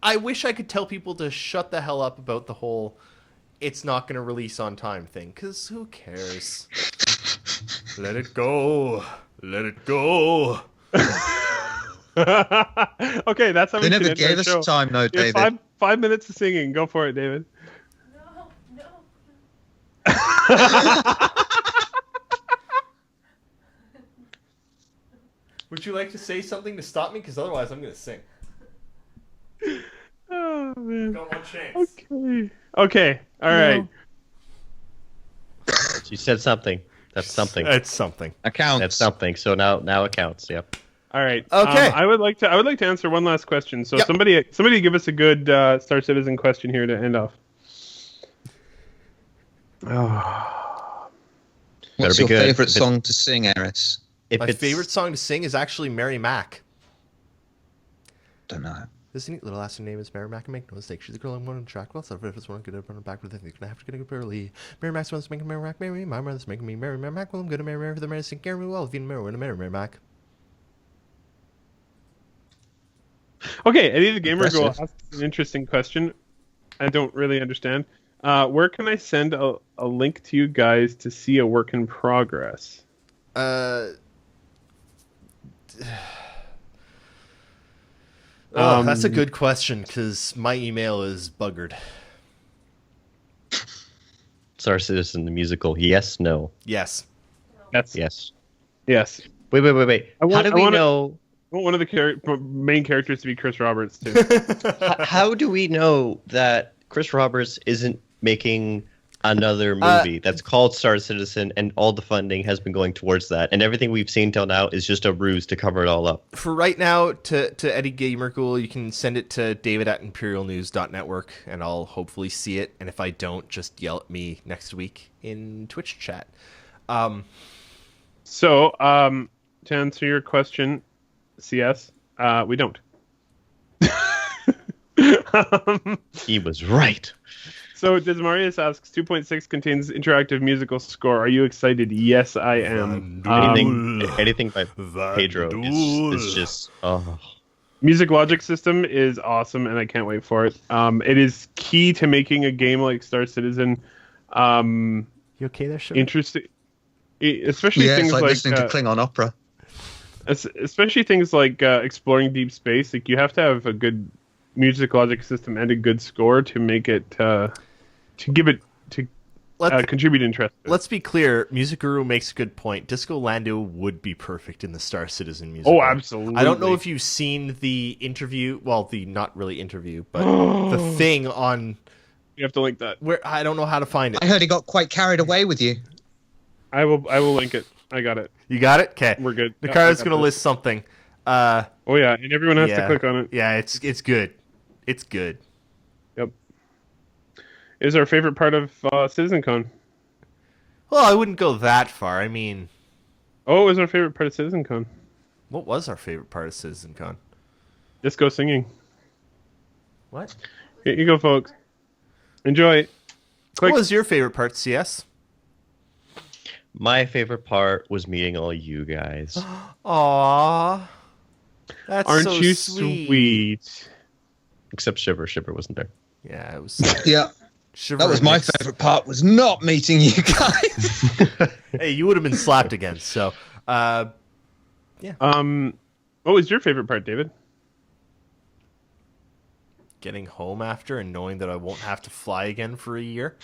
I wish I could tell people to shut the hell up about the whole it's not going to release on time thing, because who cares? Let it go. Let it go. Okay, that's how they never gave us time, though, David. 5 minutes of singing. Go for it, David. No. Would you like to say something to stop me? Because otherwise I'm going to sing. Oh, man. Got one chance. Okay. All right. You said something. That's something. It's something. Accounts. That's something. So now it counts. Yep. All right. Okay. I would like to answer one last question. So somebody give us a good Star Citizen question here to end off. What's your favorite song to sing, Eris? My favorite song to sing is actually Mary Mac. Don't know. This neat little lass, her name is Mary Mac, and make no mistake, she's a girl I'm going to track. Well, so if it's one good to run her back with it, gonna have to get a good early. Mary Mac's one's making Mary Mac, Mary. My mother's making me Mary Mac. Well, I'm gonna marry for the Mary sink, carry me well. If you marry, Mary Mac. Okay, Eddie the Gamer Girl asked an interesting question. I don't really understand. Where can I send a link to you guys to see a work in progress? That's a good question, because my email is buggered. Star Citizen the musical. Yes. No. Yes. Yes. Yes. Wait. How do we know? I want one of the main characters to be Chris Roberts too. How do we know that Chris Roberts isn't making another movie that's called Star Citizen, and all the funding has been going towards that, and everything we've seen till now is just a ruse to cover it all up. For right now, to Eddie Gamercool, you can send it to david@imperialnews.network, and I'll hopefully see it. And if I don't, just yell at me next week in Twitch chat. So, to answer your question, CS, we don't. He was right. So, Desmarius asks, 2.6 contains interactive musical score. Are you excited? Yes, I am. Anything by Pedro is just... Oh. Music Logic System is awesome, and I can't wait for it. It is key to making a game like Star Citizen You okay there, Sean? interesting. Especially Yeah, things it's like like listening to Klingon opera. especially things like exploring deep space. Like, you have to have a good music logic system and a good score to make it to give it to contribute interest. Let's be clear. Music Guru makes a good point. Disco Lando would be perfect in the Star Citizen music. Oh, absolutely. I don't know if you've seen the interview. Well, the not really interview, but the thing on. You have to link that. Where I don't know how to find it. I heard he got quite carried away with you. I will link it. I got it. You got it? Okay. We're good. Nicar's I got going to this. list something. Oh yeah, and everyone has to yeah. click on it. Yeah, it's good. It's good. Yep. Is our favorite part of CitizenCon? Well, I wouldn't go that far. I mean, Oh, is our favorite part of CitizenCon? what was our favorite part of CitizenCon? Disco singing. What? Here you go, folks. Enjoy. Click. What was your favorite part, CS? My favorite part was meeting all you guys. Aww. That's Aren't so you sweet. sweet? Except Shiver. Shiver wasn't there. Yeah, it was. Yeah, that was my favorite part. Was not meeting you guys. Hey, you would have been slapped again. So, What was your favorite part, David? getting home after and knowing that I won't have to fly again for a year.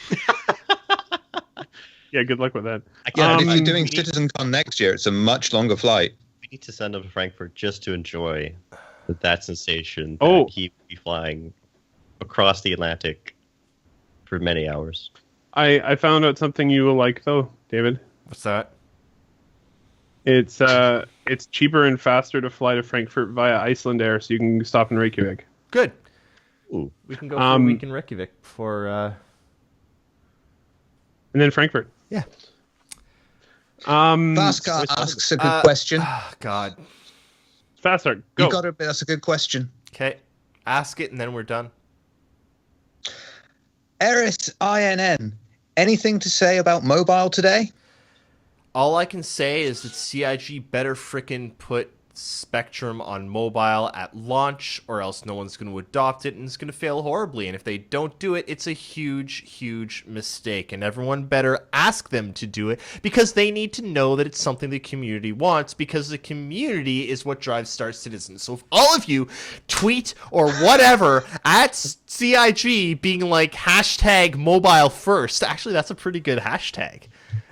Yeah, good luck with that. Yeah, but if you're doing CitizenCon next year, it's a much longer flight. We need to send him to Frankfurt just to enjoy that sensation. Oh. He'd be flying across the Atlantic for many hours. I found out something you will like, though, David. What's that? It's cheaper and faster to fly to Frankfurt via Iceland Air, so you can stop in Reykjavik. Good. Ooh. We can go for a week in Reykjavik for. And then Frankfurt. Yeah. Vaskar asks a good question. Oh, God. Fast start. Go. You got it. That's a good question. Okay. Ask it and then we're done. Eris INN. Anything to say about mobile today? All I can say is that CIG better frickin' put Spectrum on mobile at launch, or else no one's going to adopt it and it's going to fail horribly. And if they don't do it, it's a huge, huge mistake. And everyone better ask them to do it because they need to know that it's something the community wants, because the community is what drives Star Citizen. So if all of you tweet or whatever at CIG being like hashtag mobile first, actually that's a pretty good hashtag.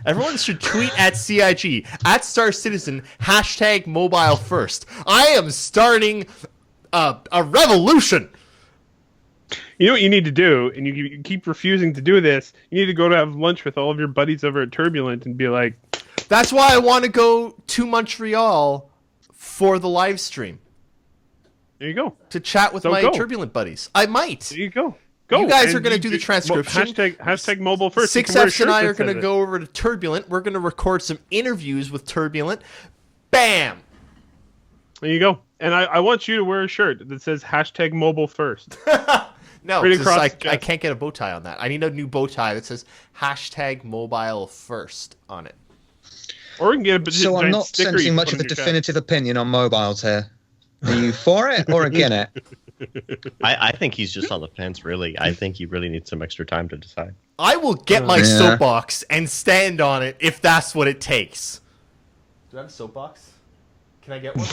Everyone should tweet at CIG, at Star Citizen, hashtag mobile first. I am starting a revolution. You know what you need to do, and you keep refusing to do this, you need to go to have lunch with all of your buddies over at Turbulent and be like... That's why I want to go to Montreal for the live stream. There you go. To chat with So my go. Turbulent buddies. I might. There you go. Go. You guys And are going to do the transcription. Hashtag mobile first. Six You can wear a Fs and shirt I that are going to says go over to Turbulent. We're going to record some interviews with Turbulent. Bam! There you go. And I want you to wear a shirt that says hashtag mobile first. No, Right 'cause across I the chest. can't get a bow tie on that. I need a new bow tie that says hashtag mobile first on it. Or we can get a So I'm giant not sticker you sensing can much put of on a your chest. definitive opinion on mobiles here. Are you for it or against it? I think he's just on the fence, really. I think you really need some extra time to decide. I will get my Yeah. soapbox and stand on it if that's what it takes. Do I have a soapbox? Can I get one?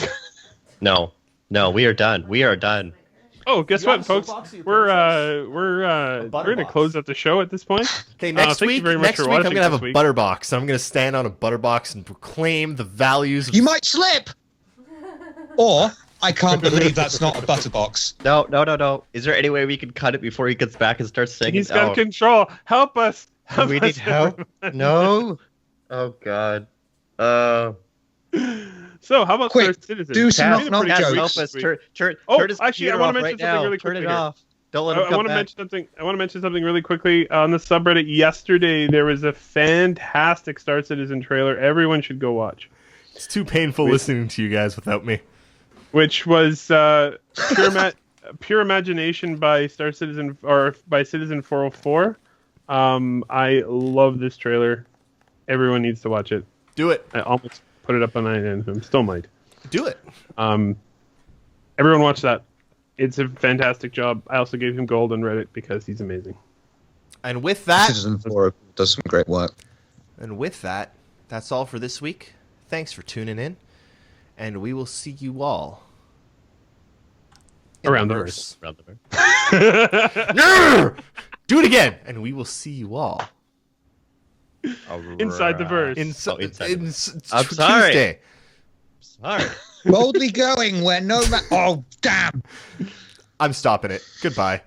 No, we are done. We are done. Oh, guess You have what, a folks? soapbox or your We're butter going to box. close up the show at this point. Okay, next thank you week, very much for I'm watching going to have this a week. butter box. I'm going to stand on a butter box and proclaim the values of... You might slip. Or I can't believe that's not a butterbox. No. Is there any way we can cut it before he gets back and starts singing? He's got control. Help us. We need help. No. Oh God. So how about Quick, Star Citizen? do some Cass, knock-knock Cass, jokes. help us. Turn his actually, I computer want off to mention right something now. really Turn quickly it here. off. Don't let him I come want to back. mention something. I want to mention something really quickly on the subreddit. Yesterday, there was a fantastic Star Citizen trailer. Everyone should go watch. It's too painful listening to you guys without me. Which was pure imagination by Star Citizen or by Citizen 404. I love this trailer. Everyone needs to watch it. Do it. I almost put it up on INN. Still might. Do it. Everyone watch that. It's a fantastic job. I also gave him gold on Reddit because he's amazing. And with that, Citizen 4 does some great work. that's all for this week. Thanks for tuning in, and we will see you all in Around the verse. Around the verse. Do it again, and we will see you all Inside the verse. I'm sorry. Tuesday. Sorry. Boldly going where no man. Oh, damn. I'm stopping it. Goodbye.